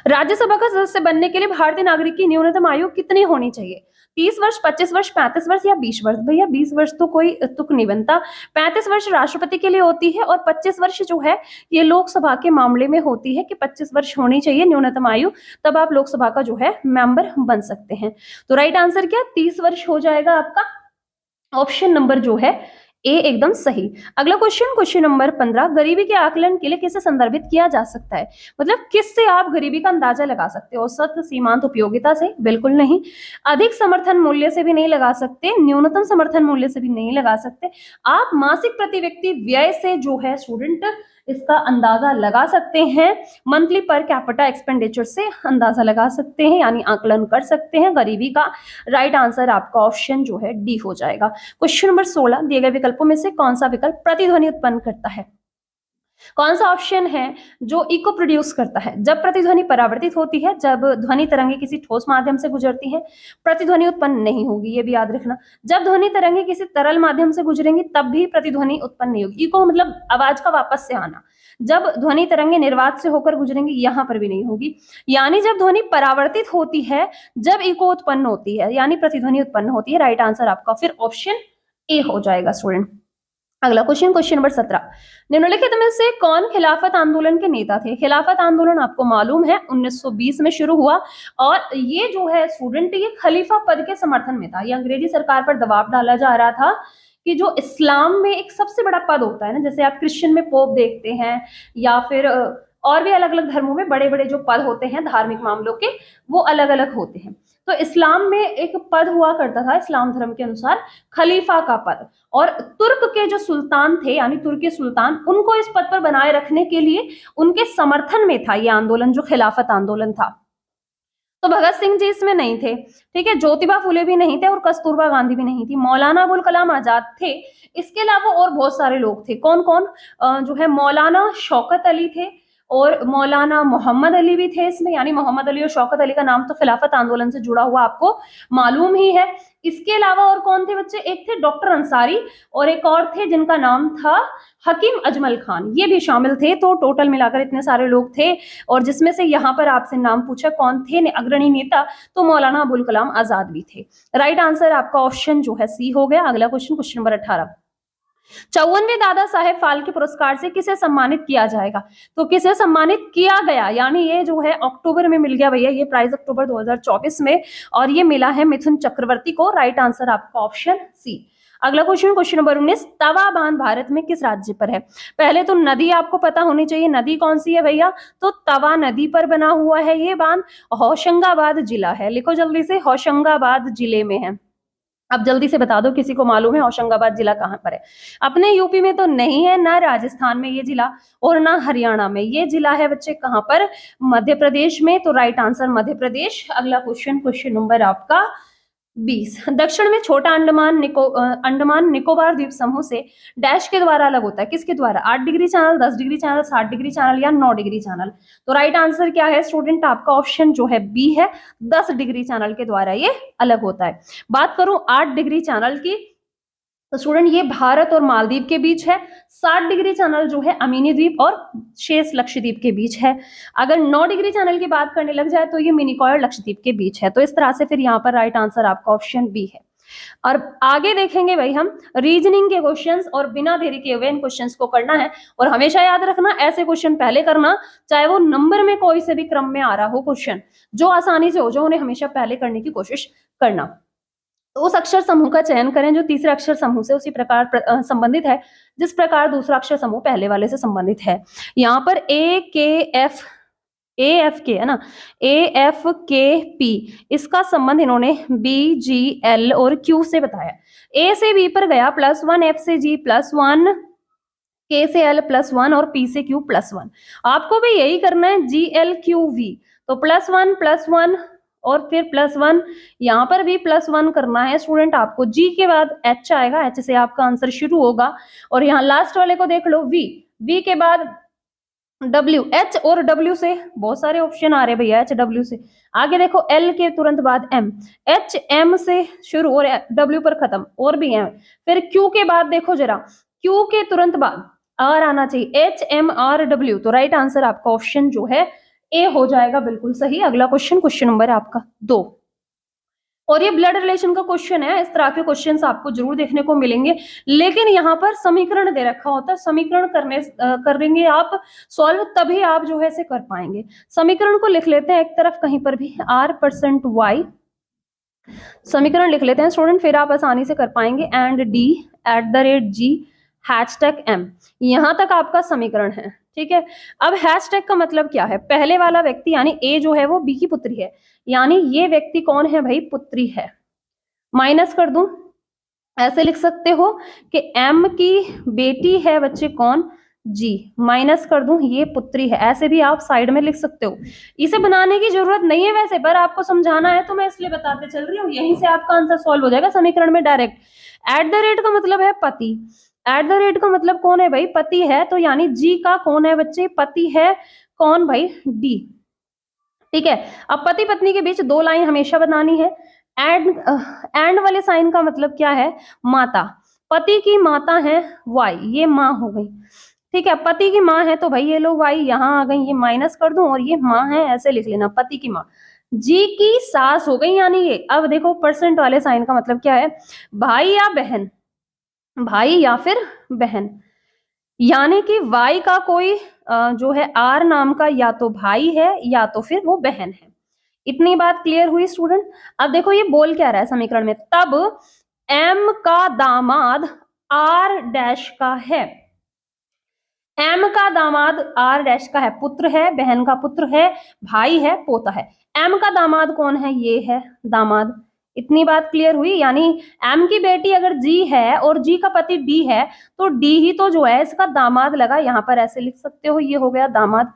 राज्यसभा का सदस्य बनने के लिए भारतीय नागरिक की न्यूनतम आयु कितनी होनी चाहिए? 30 वर्ष, 25 वर्ष, 35 वर्ष या 20 वर्ष? भैया 20 वर्ष तो कोई तुक नहीं बनता, 35 वर्ष राष्ट्रपति के लिए होती है, और 25 वर्ष जो है ये लोकसभा के मामले में होती है कि 25 वर्ष होनी चाहिए न्यूनतम आयु, तब आप लोकसभा का जो है मेंबर बन सकते हैं। तो राइट आंसर क्या? 30 वर्ष हो जाएगा आपका, ऑप्शन नंबर जो है ए एकदम सही। अगला क्वेश्चन नंबर 15, गरीबी के आकलन के लिए किसे संदर्भित किया जा सकता है? मतलब किससे आप गरीबी का अंदाजा लगा सकते हो? औसत, सीमांत, उपयोगिता से? बिल्कुल नहीं। अधिक समर्थन मूल्य से भी नहीं लगा सकते, न्यूनतम समर्थन मूल्य से भी नहीं लगा सकते। आप मासिक प्रति व्यक्ति व्यय से जो है स्टूडेंट इसका अंदाजा लगा सकते हैं, मंथली पर कैपिटा एक्सपेंडिचर से अंदाजा लगा सकते हैं, यानी आकलन कर सकते हैं गरीबी का। राइट आंसर आपका ऑप्शन जो है डी हो जाएगा। क्वेश्चन नंबर 16, दिए गए विकल्पों में से कौन सा विकल्प प्रतिध्वनि उत्पन्न करता है? कौन सा ऑप्शन है जो इको प्रोड्यूस करता है? जब प्रतिध्वनि परावर्तित होती है, जब ध्वनि तरंगे किसी ठोस माध्यम से गुजरती है, प्रतिध्वनि उत्पन्न नहीं होगी, ये भी याद रखना। जब ध्वनि तरंगे किसी तरल माध्यम से गुजरेंगी तब भी प्रतिध्वनि उत्पन्न नहीं होगी। इको मतलब आवाज का वापस से आना। जब ध्वनि तरंगे निर्वात से होकर गुजरेंगी, यहां पर भी नहीं होगी। यानी जब ध्वनि परावर्तित होती है, जब इको उत्पन्न होती है, यानी प्रतिध्वनि उत्पन्न होती है। राइट आंसर आपका फिर ऑप्शन ए हो जाएगा स्टूडेंट। अगला क्वेश्चन नंबर 17, निम्नलिखित में से कौन खिलाफत आंदोलन के नेता थे? खिलाफत आंदोलन आपको मालूम है 1920 में शुरू हुआ, और ये जो है स्टूडेंट ये खलीफा पद के समर्थन में था। ये अंग्रेजी सरकार पर दबाव डाला जा रहा था कि जो इस्लाम में एक सबसे बड़ा पद होता है ना, जैसे आप क्रिश्चियन में पोप देखते हैं या फिर और भी अलग अलग धर्मों में बड़े बड़े जो पद होते हैं धार्मिक मामलों के, वो अलग अलग होते हैं। तो इस्लाम में एक पद हुआ करता था इस्लाम धर्म के अनुसार, खलीफा का पद, और तुर्क के जो सुल्तान थे यानी तुर्की सुल्तान, उनको इस पद पर बनाए रखने के लिए उनके समर्थन में था ये आंदोलन, जो खिलाफत आंदोलन था। तो भगत सिंह जी इसमें नहीं थे, ठीक है, ज्योतिबा फुले भी नहीं थे और कस्तूरबा गांधी भी नहीं थी, मौलाना अबुल कलाम आजाद थे। इसके अलावा और बहुत सारे लोग थे। कौन कौन? जो है मौलाना शौकत अली थे और मौलाना मोहम्मद अली भी थे इसमें, यानी मोहम्मद अली और शौकत अली का नाम तो खिलाफत आंदोलन से जुड़ा हुआ आपको मालूम ही है। इसके अलावा और कौन थे बच्चे? एक थे डॉक्टर अंसारी और एक और थे जिनका नाम था हकीम अजमल खान, ये भी शामिल थे। तो टोटल मिलाकर इतने सारे लोग थे, और जिसमें से यहाँ पर आपसे नाम पूछा कौन थे अग्रणी नेता, तो मौलाना अबुल कलाम आजाद भी थे। राइट आंसर आपका ऑप्शन जो है सी हो गया। अगला question, question number 18, 54वें Dada Saheb Phalke पुरस्कार से किसे सम्मानित किया जाएगा? तो किसे सम्मानित किया गया, यानी ये जो है अक्टूबर में मिल गया भैया, ये प्राइज अक्टूबर 2024 में, और ये मिला है मिथुन चक्रवर्ती को। राइट आंसर आपका ऑप्शन सी। अगला क्वेश्चन, क्वेश्चन नंबर 19, तवा बांध भारत में किस राज्य पर है? पहले तो नदी आपको पता होनी चाहिए, नदी कौन सी है भैया? तो तवा नदी पर बना हुआ है ये बांध, होशंगाबाद जिला है। लिखो जल्दी से, होशंगाबाद जिले में है। अब जल्दी से बता दो किसी को मालूम है होशंगाबाद जिला कहाँ पर है? अपने यूपी में तो नहीं है, ना राजस्थान में ये जिला और ना हरियाणा में। ये जिला है बच्चे कहाँ पर? मध्य प्रदेश में। तो राइट आंसर मध्य प्रदेश। अगला क्वेश्चन, क्वेश्चन नंबर आपका 20, दक्षिण में छोटा अंडमान निकोबार द्वीप समूह से डैश के द्वारा अलग होता है, किसके द्वारा? 8 degree channel, 10 degree channel, 60 degree channel या 9 डिग्री चैनल? तो राइट आंसर क्या है स्टूडेंट? आपका ऑप्शन जो है बी है, 10 डिग्री चैनल के द्वारा ये अलग होता है। बात करूं 8 डिग्री चैनल की, तो स्टूडेंट ये भारत और मालदीव के बीच है। 60 डिग्री चैनल जो है अमीनी द्वीप और शेष लक्षद्वीप के बीच है। अगर 9 डिग्री चैनल की बात करने लग जाए तो ये मिनिकॉय और लक्षद्वीप के बीच है। तो इस तरह से फिर यहाँ पर राइट आंसर आपका ऑप्शन बी है। और आगे देखेंगे भाई हम रीजनिंग के क्वेश्चंस, और बिना देरी किए हुए इन क्वेश्चंस को करना है। और हमेशा याद रखना, ऐसे क्वेश्चन पहले करना, चाहे वो नंबर में कोई से भी क्रम में आ रहा हो क्वेश्चन, जो आसानी से हो जाए उन्हें हमेशा पहले करने की कोशिश करना। तो उस अक्षर समूह का चयन करें जो तीसरे अक्षर समूह से उसी प्रकार संबंधित है जिस प्रकार दूसरा अक्षर समूह पहले वाले से संबंधित है। यहाँ पर ए एफ के है ना, ए एफ के पी, इसका संबंध इन्होंने बी जी एल और क्यू से बताया। ए से बी पर गया +1, एफ से जी +1, के से एल +1 और पी से क्यू +1। आपको भी यही करना है, जी एल क्यू वी, तो +1 और फिर +1, यहाँ पर भी +1 करना है स्टूडेंट आपको। जी के बाद एच आएगा, एच से आपका आंसर शुरू होगा, और यहाँ लास्ट वाले को देख लो वी के बाद डब्ल्यू, एच और डब्ल्यू से बहुत सारे ऑप्शन आ रहे हैं भैया, एच डब्ल्यू से आगे देखो, एल के तुरंत बाद एम, एच एम से शुरू और डब्ल्यू पर खत्म, और भी एम, फिर क्यू के बाद देखो जरा, क्यू के तुरंत बाद आर आना चाहिए, एच एम आर डब्ल्यू। तो राइट आंसर आपका ऑप्शन जो है ए हो जाएगा, बिल्कुल सही। अगला क्वेश्चन, क्वेश्चन नंबर आपका 2, और ये ब्लड रिलेशन का क्वेश्चन है। इस तरह के क्वेश्चंस आपको जरूर देखने को मिलेंगे, लेकिन यहाँ पर समीकरण दे रखा होता है, समीकरण करेंगे आप सॉल्व, तभी आप जो है इसे कर पाएंगे। समीकरण को लिख लेते हैं एक तरफ कहीं पर भी, r%y समीकरण लिख लेते हैं स्टूडेंट, फिर आप आसानी से कर पाएंगे। एंड d@g #m, यहां तक आपका समीकरण है, ठीक है। अब हैशटैग का मतलब क्या है? पहले वाला व्यक्ति यानी ए जो है वो बी की पुत्री है, यानी ये व्यक्ति कौन है भाई? पुत्री है। माइनस कर दूं, ऐसे लिख सकते हो कि एम की बेटी है बच्चे कौन? जी, माइनस कर दूं, ये पुत्री है। ऐसे भी आप साइड में लिख सकते हो, इसे बनाने की जरूरत नहीं है वैसे, पर आपको समझाना है तो मैं इसलिए बताते चल रही हूँ। यहीं से आपका आंसर सॉल्व हो जाएगा समीकरण में डायरेक्ट। @ का मतलब है पति, @ का मतलब कौन है भाई? पति है, तो यानी जी का कौन है बच्चे? पति है। कौन भाई? डी, ठीक है। अब पति पत्नी के बीच 2 लाइन हमेशा बनानी है। एंड वाले साइन का मतलब क्या है? माता, पति की माता है वाई, ये माँ हो गई, ठीक है। पति की माँ है तो भाई ये लो वाई यहाँ आ गई, ये माइनस कर दूं और ये माँ है, ऐसे लिख लेना, पति की माँ। जी की सास हो गई यानी ये। अब देखो परसेंट वाले साइन का मतलब क्या है? भाई या बहन, भाई या फिर बहन, यानी कि वाई का कोई जो है आर नाम का या तो भाई है या तो फिर वो बहन है। इतनी बात क्लियर हुई स्टूडेंट? अब देखो ये बोल क्या रहा है समीकरण में, तब एम का दामाद आर डैश का है। एम का दामाद आर डैश का है, पुत्र है, बहन का पुत्र है, भाई है, पोता है। एम का दामाद कौन है? ये है दामाद। इतनी बात क्लियर हुई। यानी एम की बेटी अगर जी है और जी का पति डी है तो डी ही तो जो है इसका दामाद लगा, यहां पर ऐसे लिख सकते हो, ये हो गया दामाद।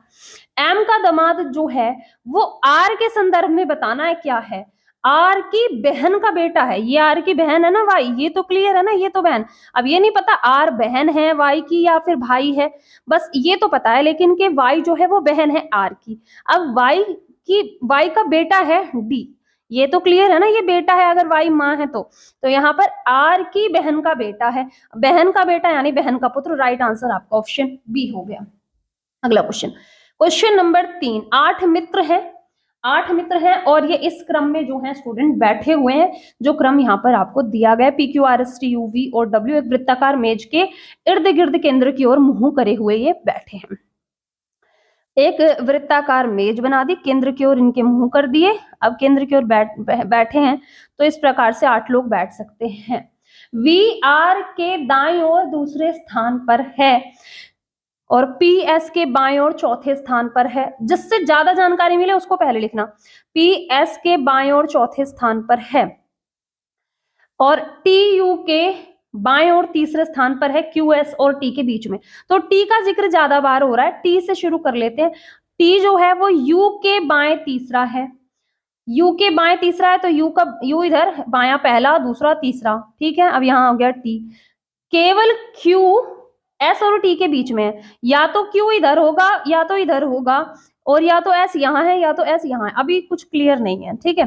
एम का दामाद जो है वो आर के संदर्भ में बताना है क्या है, आर की बहन का बेटा है। ये आर की बहन है ना वाई, ये तो क्लियर है ना, ये तो बहन। अब ये नहीं पता आर बहन है वाई की या फिर भाई है, बस ये तो पता है लेकिन कि वाई जो है वो बहन है आर की। अब वाई का बेटा है डी, ये तो क्लियर है ना, ये बेटा है अगर वाई माँ है तो यहाँ पर आर की बहन का बेटा है, बहन का बेटा यानी बहन का पुत्र। राइट आंसर आपका ऑप्शन बी हो गया। अगला क्वेश्चन, क्वेश्चन नंबर 3। 8 मित्र है, 8 मित्र हैं और ये इस क्रम में जो है स्टूडेंट बैठे हुए हैं, जो क्रम यहाँ पर आपको दिया गया P Q R S T U V और डब्ल्यू, एक वृत्ताकार मेज के इर्द गिर्द केंद्र की ओर मुंह करे हुए ये बैठे हैं। एक वृत्ताकार मेज बना दी, केंद्र की ओर इनके मुंह कर दिए। अब केंद्र की ओर बैठे हैं तो इस प्रकार से 8 लोग बैठ सकते हैं। वी आर के दाईं ओर दूसरे स्थान पर है और पी एस के बाएं ओर चौथे स्थान पर है। जिससे ज्यादा जानकारी मिले उसको पहले लिखना। पी एस के बाएं ओर चौथे स्थान पर है और टी यू के बाएं ओर तीसरे स्थान पर है, क्यू एस और टी के बीच में। तो टी का जिक्र ज्यादा बार हो रहा है, टी से शुरू कर लेते हैं। टी जो है वो यू के बाएं तीसरा है, यू के बाएं तीसरा है तो यू इधर बायां पहला, दूसरा, तीसरा, ठीक है। अब यहां हो गया टी। केवल क्यू एस और टी के बीच में है, या तो क्यू इधर होगा या तो इधर होगा, और या तो एस यहां है या तो एस यहां है, अभी कुछ क्लियर नहीं है, ठीक है।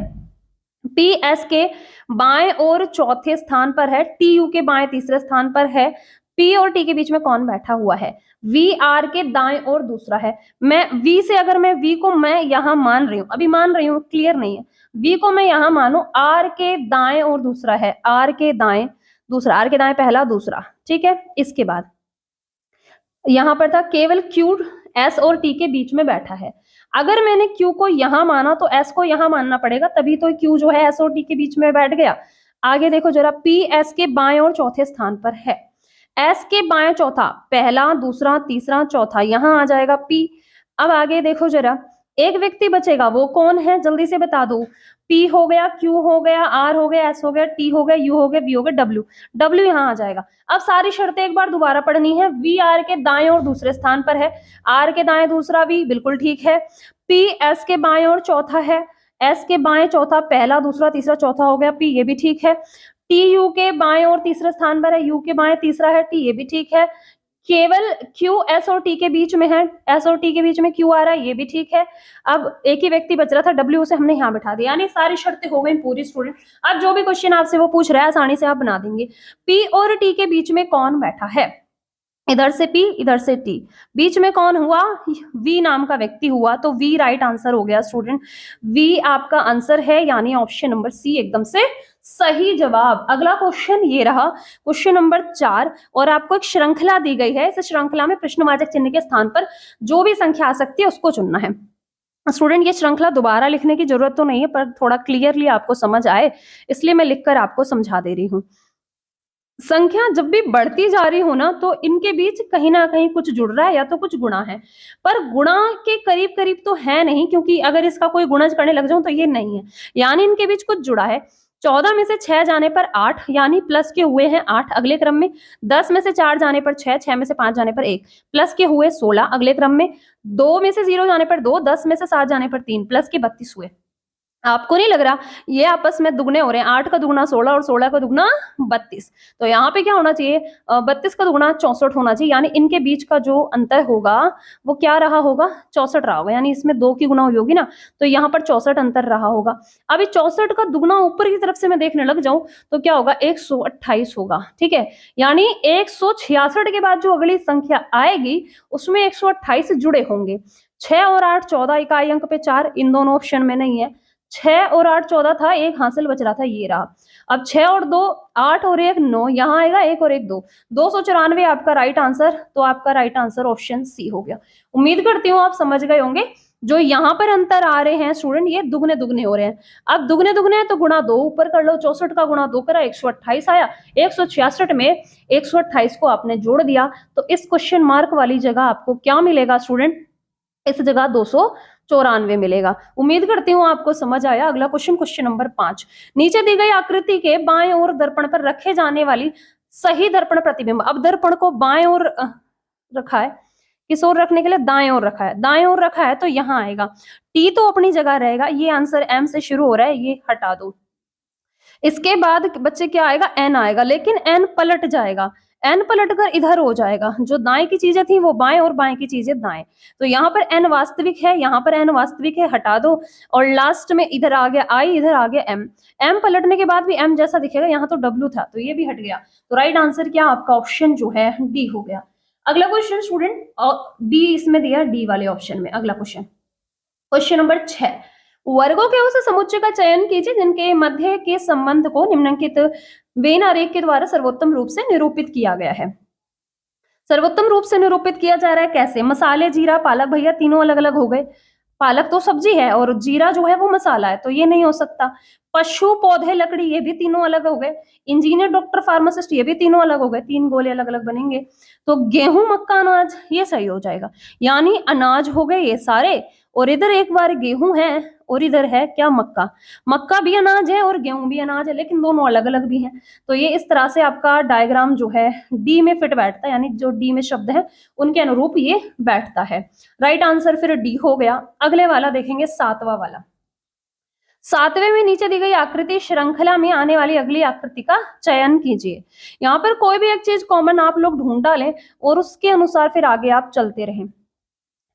पी एस के बाएं और चौथे स्थान पर है, टी यू के बाएं तीसरे स्थान पर है। पी और टी के बीच में कौन बैठा हुआ है? वी आर के दाएं और दूसरा है। मैं वी से अगर मैं वी को मैं यहां मान रही हूं, अभी मान रही हूं, क्लियर नहीं है, वी को मैं यहां मानू, आर के दाएं और दूसरा है, आर के दाएं दूसरा, आर के दाएं पहला दूसरा, ठीक है। इसके बाद यहां पर था केवल क्यू एस और टी के बीच में बैठा है। अगर मैंने क्यू को यहां माना तो एस को यहां मानना पड़ेगा, तभी तो क्यू जो है एस और टी के बीच में बैठ गया। आगे देखो जरा, पी एस के बाएं और चौथे स्थान पर है, एस के बाएं चौथा, पहला, दूसरा, तीसरा, चौथा, यहां आ जाएगा पी। अब आगे देखो जरा, एक व्यक्ति बचेगा, वो कौन है जल्दी से बता दो। पी हो गया, क्यू हो गया, आर हो गया, एस हो गया, टी हो गया, यू हो गया, वी हो गया, डब्ल्यू, डब्ल्यू यहां आ जाएगा। अब सारी शर्तें एक बार दोबारा पढ़नी है। वी आर के दाएं और दूसरे स्थान पर है, आर के दाएं दूसरा, वी बिल्कुल ठीक है। पी एस के बाएं और चौथा है, एस के बाएं चौथा, पहला, दूसरा, तीसरा, चौथा हो गया पी, ये भी ठीक है। टी यू के बाएं और तीसरे स्थान पर है, यू के बाएं तीसरा है, टी, ये भी ठीक है। केवल क्यू एस और टी के बीच में है, एस और टी के बीच में क्यू आ रहा है, ये भी ठीक है। अब एक ही व्यक्ति बच रहा था, डब्ल्यू, से हमने यहाँ बिठा दिया, यानी सारी शर्तें हो गई पूरी स्टूडेंट। अब जो भी क्वेश्चन आपसे वो पूछ रहा है आसानी से आप बना देंगे। पी और टी के बीच में कौन बैठा है? इधर से पी, इधर से टी, बीच में कौन हुआ? वी नाम का व्यक्ति हुआ, तो वी राइट आंसर हो गया स्टूडेंट। वी आपका आंसर है, यानी ऑप्शन नंबर सी एकदम से सही जवाब। अगला क्वेश्चन ये रहा, क्वेश्चन नंबर 4, और आपको एक श्रृंखला दी गई है। इस श्रृंखला में प्रश्नवाचक चिन्ह के स्थान पर जो भी संख्या आ सकती है उसको चुनना है। स्टूडेंट ये श्रृंखला दोबारा लिखने की जरूरत तो नहीं है, पर थोड़ा क्लियरली आपको समझ आए इसलिए मैं लिखकर आपको समझा दे रही हूँ। संख्या जब भी बढ़ती जा रही हो ना, तो इनके बीच कहीं ना कहीं कुछ जुड़ रहा है या तो कुछ गुणा है, पर गुणा के करीब करीब तो है नहीं, क्योंकि अगर इसका कोई गुणज करने लग जाऊं तो ये नहीं है, यानी इनके बीच कुछ जुड़ा है। 14 में से 6 जाने पर 8, यानी प्लस के हुए हैं 8 अगले क्रम में। 10 में से 4 जाने पर 6, 6 में से 5 जाने पर 1, प्लस के हुए 16 अगले क्रम में। 2 में से 0 जाने पर 2, 10 में से 7 जाने पर 3, प्लस के 32 हुए। आपको नहीं लग रहा ये आपस में दुगने हो रहे हैं? 8 का दुगना 16 और 16 का दुगना 32, तो यहाँ पे क्या होना चाहिए? 32 का दुगना 64 होना चाहिए, यानी इनके बीच का जो अंतर होगा वो क्या रहा होगा? 64 रहा होगा, यानी इसमें 2 की गुना हुई होगी ना, तो यहाँ पर 64 अंतर रहा होगा। अभी 64 का दुगना ऊपर की तरफ से मैं देखने लग जाऊं तो क्या होगा? 128 होगा, ठीक है। यानी 166 के बाद जो अगली संख्या आएगी उसमें 128 जुड़े होंगे। 6 और 8 14, इकाई अंक पे 4, इन दोनों ऑप्शन में नहीं है। 6 और 8 14 था, एक हासिल बच रहा था, ये रहा। अब 6 और 2 8 और 1 9, यहाँ आएगा 1 और 1 2, 294 आपका राइट आंसर। तो आपका राइट आंसर ऑप्शन सी हो गया। उम्मीद करती हूँ आप समझ गए होंगे। जो यहाँ पर अंतर आ रहे हैं स्टूडेंट, ये दुगने दुगने हो रहे हैं। अब दुगने दुगने हैं तो गुणा 2 ऊपर कर लो, 64 का गुणा 2 करा 128 आया। 166 में 128 को आपने जोड़ दिया तो इस क्वेश्चन मार्क वाली जगह आपको क्या मिलेगा स्टूडेंट, इस जगह 294 मिलेगा। उम्मीद करती हूँ आपको समझ आया। अगला क्वेश्चन, क्वेश्चन नंबर 5। नीचे दी गई आकृति के बाएं ओर दर्पण पर रखे जाने वाली सही दर्पण प्रतिबिंब। अब दर्पण को बाएं ओर रखा है, किस ओर रखने के लिए, दाएं ओर रखा है। दाएं ओर रखा है तो यहाँ आएगा, टी तो अपनी जगह रहेगा, ये आंसर एम से शुरू हो रहा है, ये हटा दो। इसके बाद बच्चे क्या आएगा, एन आएगा, लेकिन एन पलट जाएगा, एन पलटकर इधर हो जाएगा। जो दाएं की चीजें थी वो बाएं और बाएं की चीजें दाएं। तो यहाँ पर एन वास्तविक है, यहाँ पर एन वास्तविक है, हटा दो। और लास्ट में इधर आ गया आई, इधर आ गया एम। एम पलटने के बाद भी एम जैसा दिखेगा, यहाँ तो डब्ल्यू था तो ये भी हट गया। तो राइट आंसर क्या आपका ऑप्शन जो है डी हो गया। अगला क्वेश्चन स्टूडेंट, डी इसमें दिया, डी वाले ऑप्शन में। अगला क्वेश्चन, क्वेश्चन नंबर 6। वर्गों के उस समुच्चय का चयन कीजिए जिनके मध्य के संबंध को निम्नलिखित वेन आरेख के द्वारा सर्वोत्तम रूप से निरूपित किया गया है। सर्वोत्तम रूप से निरूपित किया जा रहा है कैसे, मसाले, जीरा, पालक, भैया तीनों अलग अलग हो गए। पालक तो सब्जी है और जीरा जो है वो मसाला है, तो ये नहीं हो सकता। पशु, पौधे, लकड़ी, ये भी तीनों अलग हो गए। इंजीनियर, डॉक्टर, फार्मासिस्ट, ये भी तीनों अलग हो गए, 3 गोले अलग अलग बनेंगे। तो गेहूं, मक्का, अनाज, ये सही हो जाएगा। यानी अनाज हो गए ये सारे, और इधर एक बार गेहूं है और इधर है क्या, मक्का। मक्का भी अनाज है और गेहूं भी अनाज है, लेकिन दोनों अलग अलग भी हैं। तो ये इस तरह से आपका डायग्राम जो है डी में फिट बैठता है, यानी जो डी में शब्द है उनके अनुरूप ये बैठता है। राइट आंसर फिर डी हो गया। अगले वाला देखेंगे, 7वां वाला। 7वें में नीचे दी गई आकृति श्रृंखला में आने वाली अगली आकृति का चयन कीजिए। यहाँ पर कोई भी एक चीज कॉमन आप लोग ढूंढ डालें और उसके अनुसार फिर आगे आप चलते रहें।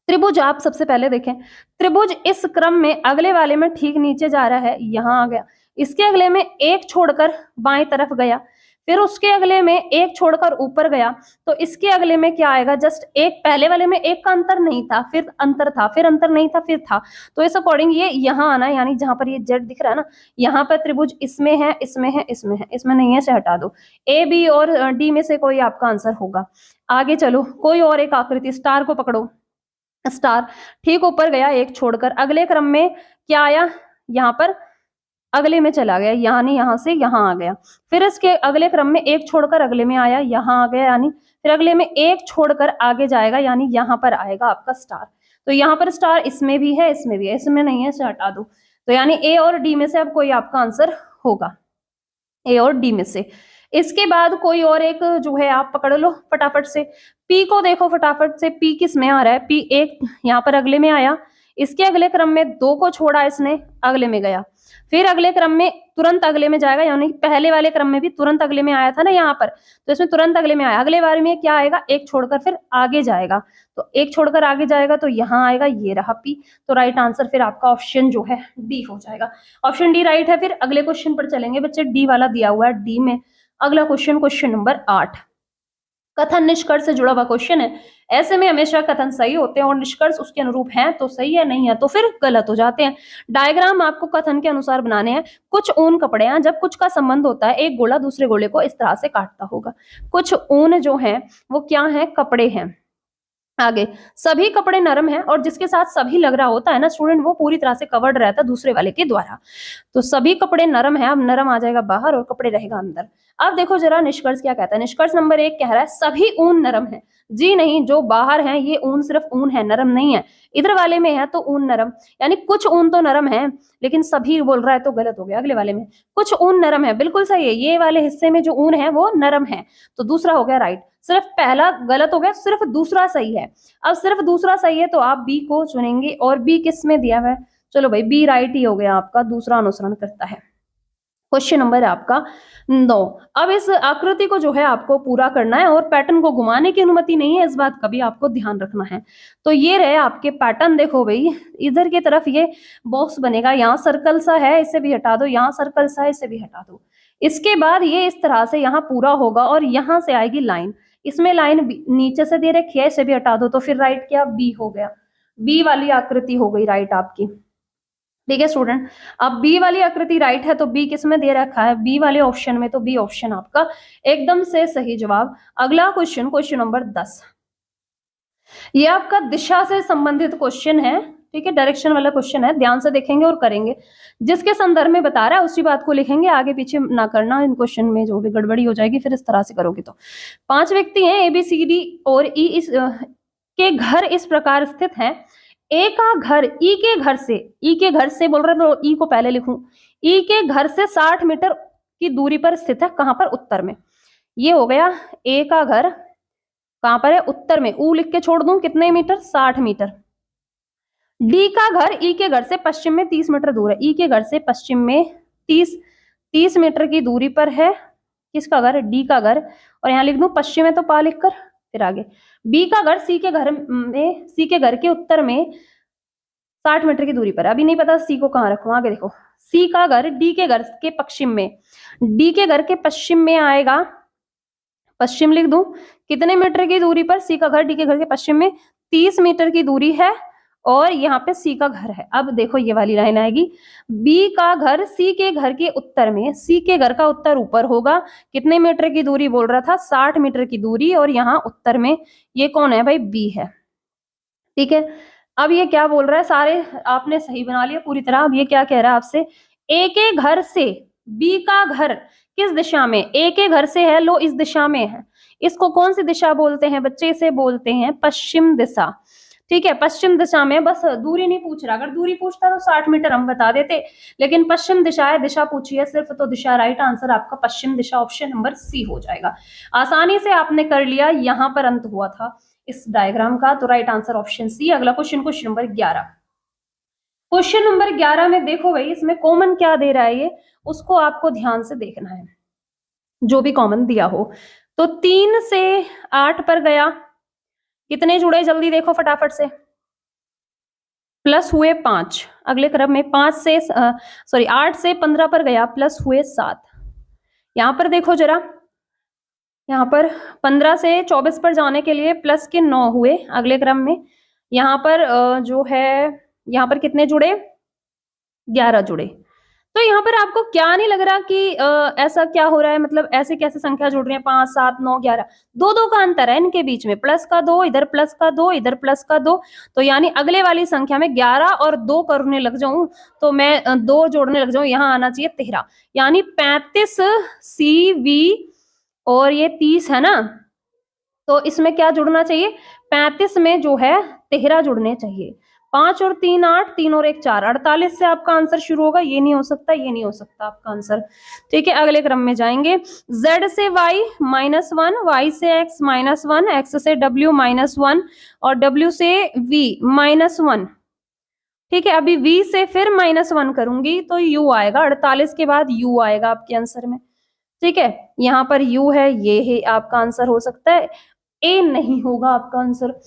त्रिभुज आप सबसे पहले देखें, त्रिभुज इस क्रम में अगले वाले में ठीक नीचे जा रहा है, यहाँ आ गया। इसके अगले में एक छोड़कर बाएं तरफ गया, फिर उसके अगले में एक छोड़कर ऊपर गया, तो इसके अगले में क्या आएगा, जस्ट एक, पहले वाले में एक का अंतर नहीं था, फिर अंतर था, फिर अंतर नहीं था, फिर था। तो इस अकॉर्डिंग ये यहाँ आना, यानी जहां पर ये जेड दिख रहा है ना, यहाँ पर त्रिभुज इसमें है, इसमें है, इसमें है, इसमें नहीं है, से हटा दो। ए, बी और डी में से कोई आपका आंसर होगा। आगे चलो, कोई और एक आकृति, स्टार को पकड़ो। स्टार ठीक ऊपर गया एक छोड़कर, अगले क्रम में क्या आया, यहाँ पर अगले में चला गया, यानी यहाँ से यहाँ आ गया। फिर इसके अगले क्रम में एक छोड़कर अगले में आया, यहाँ आ गया, यानी फिर अगले में एक छोड़कर आगे जाएगा, यानी यहाँ पर आएगा आपका स्टार। तो यहाँ पर स्टार इसमें भी है, इसमें भी है, इसमें नहीं है, इसे हटा दो। तो यानी ए और डी में से अब कोई आपका आंसर होगा, ए और डी में से। इसके बाद कोई और एक जो है आप पकड़ लो फटाफट से। पी को देखो फटाफट से, पी किस में आ रहा है, पी एक यहाँ पर अगले में आया, इसके अगले क्रम में 2 को छोड़ा इसने, अगले में गया, फिर अगले क्रम में तुरंत अगले में जाएगा, यानी पहले वाले क्रम में भी तुरंत अगले में आया था ना यहाँ पर, तो इसमें तुरंत अगले में आया। अगले बार में क्या आएगा, एक छोड़कर फिर आगे जाएगा, तो एक छोड़कर आगे जाएगा तो यहाँ आएगा, ये रहा पी। तो राइट आंसर फिर आपका ऑप्शन जो है डी हो जाएगा। ऑप्शन डी राइट है। फिर अगले क्वेश्चन पर चलेंगे बच्चे, डी वाला दिया हुआ है डी में। अगला क्वेश्चन, क्वेश्चन नंबर 8। कथन निष्कर्ष से जुड़ा हुआ क्वेश्चन है। ऐसे में हमेशा कथन सही होते हैं और निष्कर्ष उसके अनुरूप हैं तो सही है, नहीं है तो फिर गलत हो जाते हैं। डायग्राम आपको कथन के अनुसार बनाने हैं। कुछ ऊन कपड़े हैं, जब कुछ का संबंध होता है एक गोला दूसरे गोले को इस तरह से काटता होगा। कुछ ऊन जो है वो क्या है, कपड़े हैं। आगे, सभी कपड़े नरम हैं और जिसके साथ सभी लग रहा होता है ना स्टूडेंट, वो पूरी तरह से कवर्ड रहता है दूसरे वाले के द्वारा। तो सभी कपड़े नरम है, अब नरम आ जाएगा बाहर और कपड़े रहेगा अंदर। अब देखो जरा निष्कर्ष क्या कहता है। निष्कर्ष नंबर 1 कह रहा है सभी ऊन नरम है। जी नहीं, जो बाहर है ये ऊन सिर्फ ऊन है, नरम नहीं है। इधर वाले में है तो ऊन नरम, यानी कुछ ऊन तो नरम है, लेकिन सभी बोल रहा है तो गलत हो गया। अगले वाले में कुछ ऊन नरम है, बिल्कुल सही है, ये वाले हिस्से में जो ऊन है वो नरम है, तो दूसरा हो गया राइट। सिर्फ पहला गलत हो गया, सिर्फ दूसरा सही है। अब सिर्फ दूसरा सही है तो आप बी को चुनेंगे, और बी किस में दिया हुआ है, चलो भाई बी राइट ही हो गया आपका, दूसरा अनुसरण करता है। क्वेश्चन नंबर आपका 9। अब इस आकृति को जो है आपको पूरा करना है और पैटर्न को घुमाने की अनुमति नहीं है, इस बात का भी आपको ध्यान रखना है। तो ये रहे आपके पैटर्न, देखो भाई इधर की तरफ ये बॉक्स बनेगा, यहाँ सर्कल सा है इसे भी हटा दो, यहाँ सर्कल सा है इसे भी हटा दो। इसके बाद ये इस तरह से यहाँ पूरा होगा और यहाँ से आएगी लाइन, इसमें लाइन नीचे से दे रखी है, इसे भी हटा दो, तो फिर राइट क्या, बी हो गया। बी वाली आकृति हो गई राइट आपकी। ठीक है स्टूडेंट, अब बी वाली आकृति राइट है तो बी किस में दे रखा है, बी वाले ऑप्शन में, तो बी ऑप्शन आपका एकदम से सही जवाब। अगला क्वेश्चन, क्वेश्चन नंबर 10। ये आपका दिशा से संबंधित क्वेश्चन है। ठीक है, डायरेक्शन वाला क्वेश्चन है, ध्यान से देखेंगे और करेंगे। जिसके संदर्भ में बता रहा है उसी बात को लिखेंगे, आगे पीछे ना करना, इन क्वेश्चन में जो भी गड़बड़ी हो जाएगी फिर इस तरह से करोगे तो। 5 व्यक्ति हैं, ABCD और E इस के घर इस प्रकार स्थित हैं। ए का घर ई के घर से बोल रहे तो ई को पहले लिखूं, ई के घर से 60 मीटर की दूरी पर स्थित है। कहां पर? उत्तर में। ये हो गया ए का घर, कहां पर है? उत्तर में। ऊ लिख के छोड़ दूं, कितने मीटर? 60 मीटर। डी का घर ई के घर से पश्चिम में 30 मीटर दूर है। ई के घर से पश्चिम में 30 मीटर की दूरी पर है। किसका घर? डी का घर। और यहां लिख दूं पश्चिम में, तो पा लिखकर फिर आगे। बी का घर सी के घर के उत्तर में 60 मीटर की दूरी पर। अभी नहीं पता सी को कहां रखूं, आगे देखो। सी का घर डी के घर के पश्चिम में, डी के घर के पश्चिम में आएगा, पश्चिम लिख दूं, कितने मीटर की दूरी पर? सी का घर डी के घर के पश्चिम में 30 मीटर की दूरी है, और यहाँ पे सी का घर है। अब देखो ये वाली लाइन आएगी, बी का घर सी के घर के उत्तर में, सी के घर का उत्तर ऊपर होगा, कितने मीटर की दूरी बोल रहा था? 60 मीटर की दूरी, और यहाँ उत्तर में ये कौन है भाई? बी है। ठीक है, अब ये क्या बोल रहा है? सारे आपने सही बना लिया पूरी तरह। अब ये क्या कह रहा है आपसे? ए के घर से बी का घर किस दिशा में? ए के घर से है, लो इस दिशा में है। इसको कौन सी दिशा बोलते हैं बच्चे? इसे बोलते हैं पश्चिम दिशा। ठीक है, पश्चिम दिशा में। बस दूरी नहीं पूछ रहा, अगर दूरी पूछता तो 60 मीटर हम बता देते, लेकिन पश्चिम दिशा है, दिशा पूछी है सिर्फ, तो दिशा राइट आंसर आपका पश्चिम दिशा, ऑप्शन नंबर सी हो जाएगा। आसानी से आपने कर लिया, यहां पर अंत हुआ था इस डायग्राम का, तो राइट आंसर ऑप्शन सी। अगला question, question number 11। Question number 11 में देखो भाई, इसमें कॉमन क्या दे रहा है ये, उसको आपको ध्यान से देखना है, जो भी कॉमन दिया हो। तो 3 से 8 पर गया, कितने जुड़े? जल्दी देखो फटाफट से। प्लस हुए 5। अगले क्रम में 8 से 15 पर गया, प्लस हुए 7। यहां पर देखो जरा, यहाँ पर 15 से 24 पर जाने के लिए प्लस के 9 हुए अगले क्रम में। यहाँ पर जो है, यहाँ पर कितने जुड़े? 11 जुड़े। तो यहाँ पर आपको क्या नहीं लग रहा कि ऐसा क्या हो रहा है, मतलब ऐसे कैसे संख्या जुड़ रही है? 5, 7, 9, 11, 2 का अंतर है इनके बीच में, प्लस का 2, इधर प्लस का 2, इधर प्लस का 2। तो यानी अगले वाली संख्या में 11 और 2 करने लग जाऊं, तो मैं 2 जोड़ने लग जाऊं, यहाँ आना चाहिए 13, यानी 35 CV, और ये 30 है ना, तो इसमें क्या जुड़ना चाहिए? 35 में जो है 13 जुड़ने चाहिए। 5 और 3 8, 3 और 1 4, 48 से आपका आंसर शुरू होगा। ये नहीं हो सकता, ये नहीं हो सकता आपका आंसर। ठीक है, अगले क्रम में जाएंगे। Z से Y -1, Y से X -1, X से W -1 और W से V -1। ठीक है, अभी V से फिर -1 करूंगी तो U आएगा, 48 के बाद U आएगा आपके आंसर में। ठीक है, यहाँ पर U है, ये है आपका आंसर हो सकता है। A नहीं होगा आपका आंसर।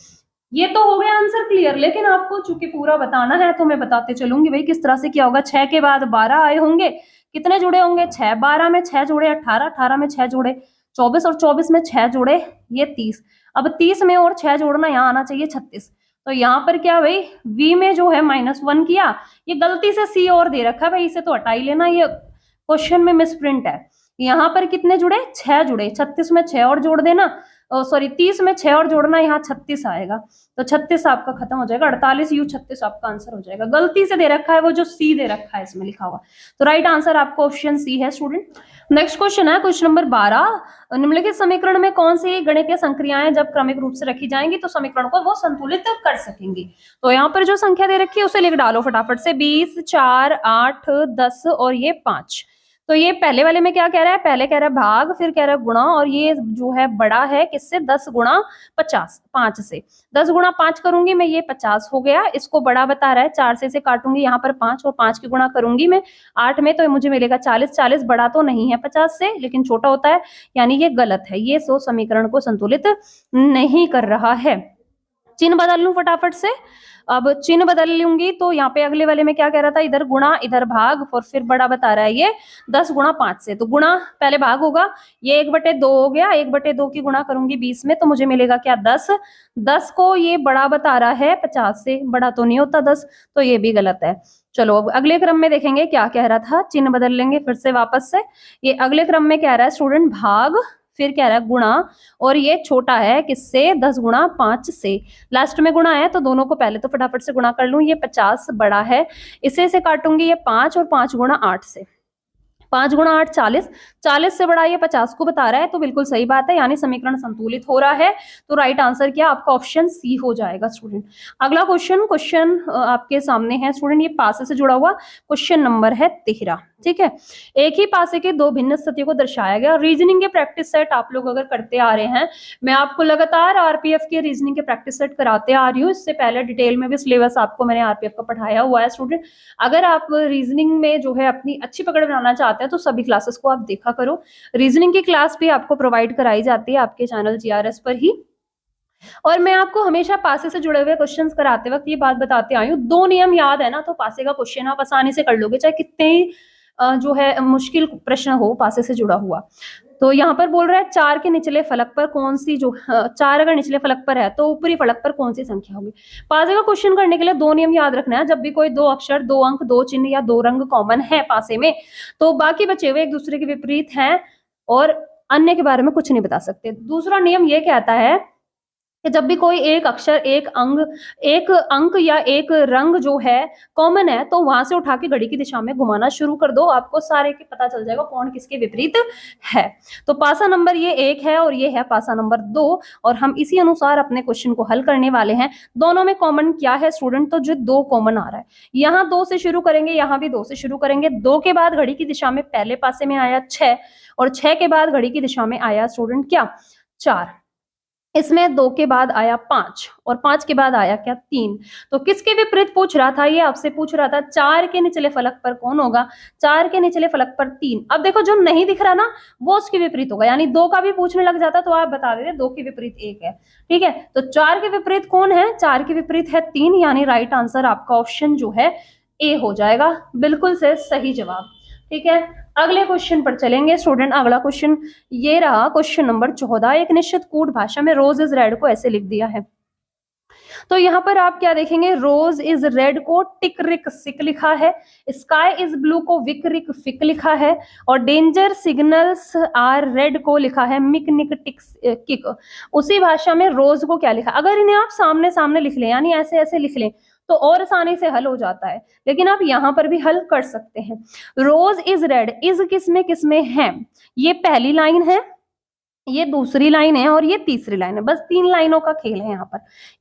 ये तो हो गया आंसर क्लियर, लेकिन आपको चूंकि पूरा बताना है तो मैं बताते चलूंगी भाई किस तरह से क्या होगा। 6 के बाद 12 आए होंगे, कितने जुड़े होंगे? 6। 12 में 6 जुड़े 18, 18 में 6 जुड़े 24 और 24 में 6 जुड़े ये 30। अब 30 में और 6 जोड़ना, यहाँ आना चाहिए 36। तो यहाँ पर क्या भाई, V में जो है -1 किया, ये गलती से C और दे रखा है भाई, इसे तो हटा ही लेना, ये क्वेश्चन में मिसप्रिंट है। यहाँ पर कितने जुड़े? 6 जुड़े, 36 में 6 और जोड़ देना, सॉरी 30 में 6 और जोड़ना, यहाँ 36 आएगा, तो 36 आपका खत्म हो जाएगा, 48 U 36 आपका आंसर हो जाएगा। गलती से दे रखा है वो जो C दे रखा है इसमें लिखा हुआ, तो राइट आंसर आपको ऑप्शन C है स्टूडेंट। नेक्स्ट क्वेश्चन है क्वेश्चन नंबर 12। निम्नलिखित समीकरण में कौन सी गणितीय संक्रियाएं जब क्रमिक रूप से रखी जाएंगी तो समीकरण को वो संतुलित कर सकेंगी? तो यहाँ पर जो संख्या दे रखी है उसे लिख डालो फटाफट से। 20, 4, 8, 10 और ये 5। तो ये पहले वाले में क्या कह रहा है? पहले कह रहा है भाग, फिर कह रहा है गुणा, और ये जो है बड़ा है किससे? 10 गुणा 50, 5 से। 10 गुणा 5 करूंगी मैं, ये 50 हो गया। इसको बड़ा बता रहा है, 4 से इसे काटूंगी, यहाँ पर 5 और 5 की गुणा करूंगी मैं 8 में, तो मुझे मिलेगा 40। 40 बड़ा तो नहीं है 50 से, लेकिन छोटा होता है, यानी ये गलत है, ये सो समीकरण को संतुलित नहीं कर रहा है। चिन्ह बदल लूं फटाफट से। अब चिन्ह बदल लूंगी तो यहाँ पे अगले वाले में क्या कह रहा था? इधर गुणा इधर भाग, और फिर बड़ा बता रहा है ये 10 गुणा 5 से। तो गुणा पहले भाग होगा, ये 1/2 हो गया, 1/2 की गुणा करूंगी 20 में, तो मुझे मिलेगा क्या? 10। 10 को ये बड़ा बता रहा है 50 से, बड़ा तो नहीं होता 10, तो ये भी गलत है। चलो अब अगले क्रम में देखेंगे क्या कह रहा था, चिन्ह बदल लेंगे फिर से वापस से। ये अगले क्रम में कह रहा है स्टूडेंट भाग, फिर कह रहा है गुणा, और ये छोटा है किससे, 10 गुणा 5 से। लास्ट में गुणा है तो दोनों को पहले तो फटाफट से गुणा कर लूं, ये 50 बड़ा है, इसे काटूंगी ये 5 और 5 गुणा 8 से, 5 गुणा 8 40, 40 से बड़ा ये 50 को बता रहा है, तो बिल्कुल सही बात है, यानी समीकरण संतुलित हो रहा है। तो राइट आंसर क्या आपका ऑप्शन सी हो जाएगा स्टूडेंट। अगला क्वेश्चन आपके सामने है स्टूडेंट, ये पासे से जुड़ा हुआ क्वेश्चन नंबर है 13। ठीक है, एक ही पासे के दो भिन्न स्थितियों को दर्शाया गया। रीजनिंग के प्रैक्टिस सेट आप लोग अगर करते आ रहे हैं, मैं आपको लगातार आरपीएफ के रीजनिंग के प्रैक्टिस सेट कराते आ रही हूँ, इससे पहले डिटेल में भी सिलेबस आपको मैंने आरपीएफ का पढ़ाया हुआ है स्टूडेंट। अगर आप रीजनिंग में जो है अपनी अच्छी पकड़ बनाना चाहते हैं तो सभी क्लासेस को आप देखा करो। रीजनिंग की क्लास भी आपको प्रोवाइड कराई जाती है आपके चैनल जीआरएस पर ही, और मैं आपको हमेशा पासे से जुड़े हुए क्वेश्चंस कराते वक्त ये बात बताते आई हूँ, 2 नियम याद है ना तो पासे का क्वेश्चन आप आसानी से कर लोगे, चाहे कितने ही जो है मुश्किल प्रश्न हो पासे से जुड़ा हुआ। तो यहाँ पर बोल रहा है 4 के निचले फलक पर कौन सी, जो 4 अगर निचले फलक पर है तो ऊपरी फलक पर कौन सी संख्या होगी। पासे का क्वेश्चन करने के लिए 2 नियम याद रखना है। जब भी कोई 2 अक्षर, 2 अंक, 2 चिन्ह या 2 रंग कॉमन है पासे में, तो बाकी बचे हुए एक दूसरे के विपरीत हैं और अन्य के बारे में कुछ नहीं बता सकते। दूसरा नियम ये कहता है कि जब भी कोई एक अक्षर, एक अंक या एक रंग जो है कॉमन है, तो वहां से उठा के घड़ी की दिशा में घुमाना शुरू कर दो, आपको सारे के पता चल जाएगा कौन किसके विपरीत है। तो पासा नंबर ये 1 है और ये है पासा नंबर 2, और हम इसी अनुसार अपने क्वेश्चन को हल करने वाले हैं। दोनों में कॉमन क्या है स्टूडेंट, तो जो 2 कॉमन आ रहा है, यहाँ 2 से शुरू करेंगे, यहाँ भी 2 से शुरू करेंगे। 2 के बाद घड़ी की दिशा में पहले पासे में आया 6, और 6 के बाद घड़ी की दिशा में आया स्टूडेंट क्या, 4। इसमें 2 के बाद आया 5, और 5 के बाद आया क्या, 3। तो किसके विपरीत पूछ रहा था, ये आपसे पूछ रहा था 4 के निचले फलक पर कौन होगा, 4 के निचले फलक पर 3। अब देखो जो नहीं दिख रहा ना वो उसके विपरीत होगा, यानी 2 का भी पूछने लग जाता तो आप बता देते 2 के विपरीत 1 है। ठीक है, तो 4 के विपरीत कौन है, 4 के विपरीत है 3, यानी राइट आंसर आपका ऑप्शन जो है ए हो जाएगा, बिल्कुल से सही जवाब। ठीक है, अगले क्वेश्चन पर चलेंगे स्टूडेंट। अगला क्वेश्चन ये रहा, क्वेश्चन नंबर 14। एक निश्चित कूट भाषा में रोज इज रेड को ऐसे लिख दिया है, तो यहाँ पर आप क्या देखेंगे, रोज इज रेड को टिक रिक सिक लिखा है, स्काई इज ब्लू को विक रिक फिक लिखा है, और डेंजर सिग्नल्स आर रेड को लिखा है मिक निक टिक किक। उसी भाषा में रोज को क्या लिखा, अगर इन्हें आप सामने सामने लिख लें, यानी ऐसे ऐसे लिख लें, तो और आसानी से हल हो जाता है, लेकिन आप यहाँ पर भी हल कर सकते हैं। रोज इज रेड, इज किसमें है, ये पहली लाइन है, ये दूसरी लाइन है, और ये तीसरी लाइन है, बस 3 लाइनों का खेल है यहाँ पर।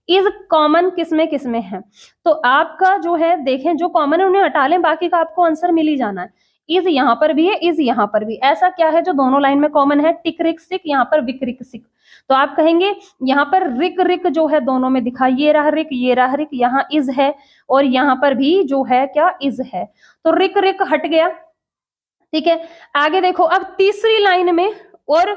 इज कॉमन किसमें है, तो आपका जो है देखें, जो कॉमन है उन्हें हटा लें, बाकी का आपको आंसर मिल ही जाना है। इज यहाँ पर भी है, इज यहाँ पर भी, ऐसा क्या है जो दोनों लाइन में कॉमन है, टिक रिक सिक, यहाँ पर विक रिक सिक। तो आप कहेंगे यहाँ पर रिक रिक जो है दोनों में दिखा, ये रहा रिक, ये रहा रिक, यहाँ इज है और यहाँ पर भी जो है क्या, इज है, तो रिक रिक हट गया। ठीक है, आगे देखो, अब तीसरी लाइन में और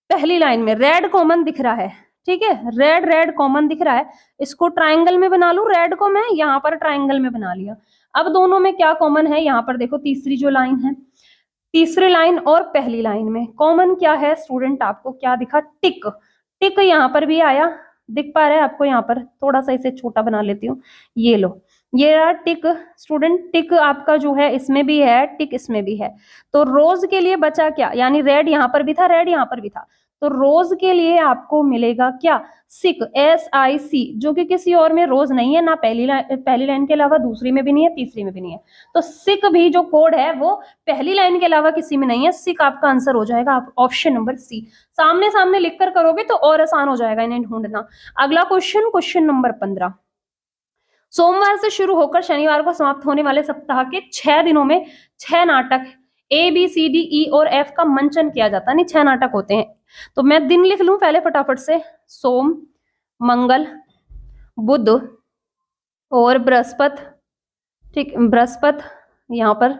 पहली लाइन में रेड कॉमन दिख रहा है। ठीक है, रेड कॉमन दिख रहा है, इसको ट्राइंगल में बना लूं, रेड को मैं यहाँ पर ट्राइंगल में बना लिया। अब दोनों में क्या कॉमन है, यहाँ पर देखो तीसरी जो लाइन है, तीसरी लाइन और पहली लाइन में कॉमन क्या है स्टूडेंट, आपको क्या दिखा, टिक। टिक यहाँ पर भी आया, दिख पा रहा है आपको, यहाँ पर थोड़ा सा इसे छोटा बना लेती हूँ, ये लो, ये रहा टिक स्टूडेंट। टिक आपका जो है इसमें भी है, टिक इसमें भी है, तो रोज के लिए बचा क्या, यानी रेड यहाँ पर भी था, रेड यहाँ पर भी था, तो रोज के लिए आपको मिलेगा क्या, सिक, SIC, जो कि किसी और में रोज नहीं है, ना पहली लाइन के अलावा दूसरी में भी नहीं है, तीसरी में भी नहीं है, तो सिक भी जो कोड है वो पहली लाइन के अलावा किसी में नहीं है, सिक आपका आंसर हो जाएगा ऑप्शन नंबर सी। सामने सामने लिखकर करोगे तो और आसान हो जाएगा इन्हें ढूंढना। अगला क्वेश्चन नंबर 15। सोमवार से शुरू होकर शनिवार को समाप्त होने वाले सप्ताह के 6 दिनों में 6 नाटक ABCDE और F का मंचन किया जाता है, नहीं 6 नाटक होते हैं। तो मैं दिन लिख लूं पहले फटाफट से, सोम, मंगल, बुध और बृहस्पति। ठीक, बृहस्पति यहाँ पर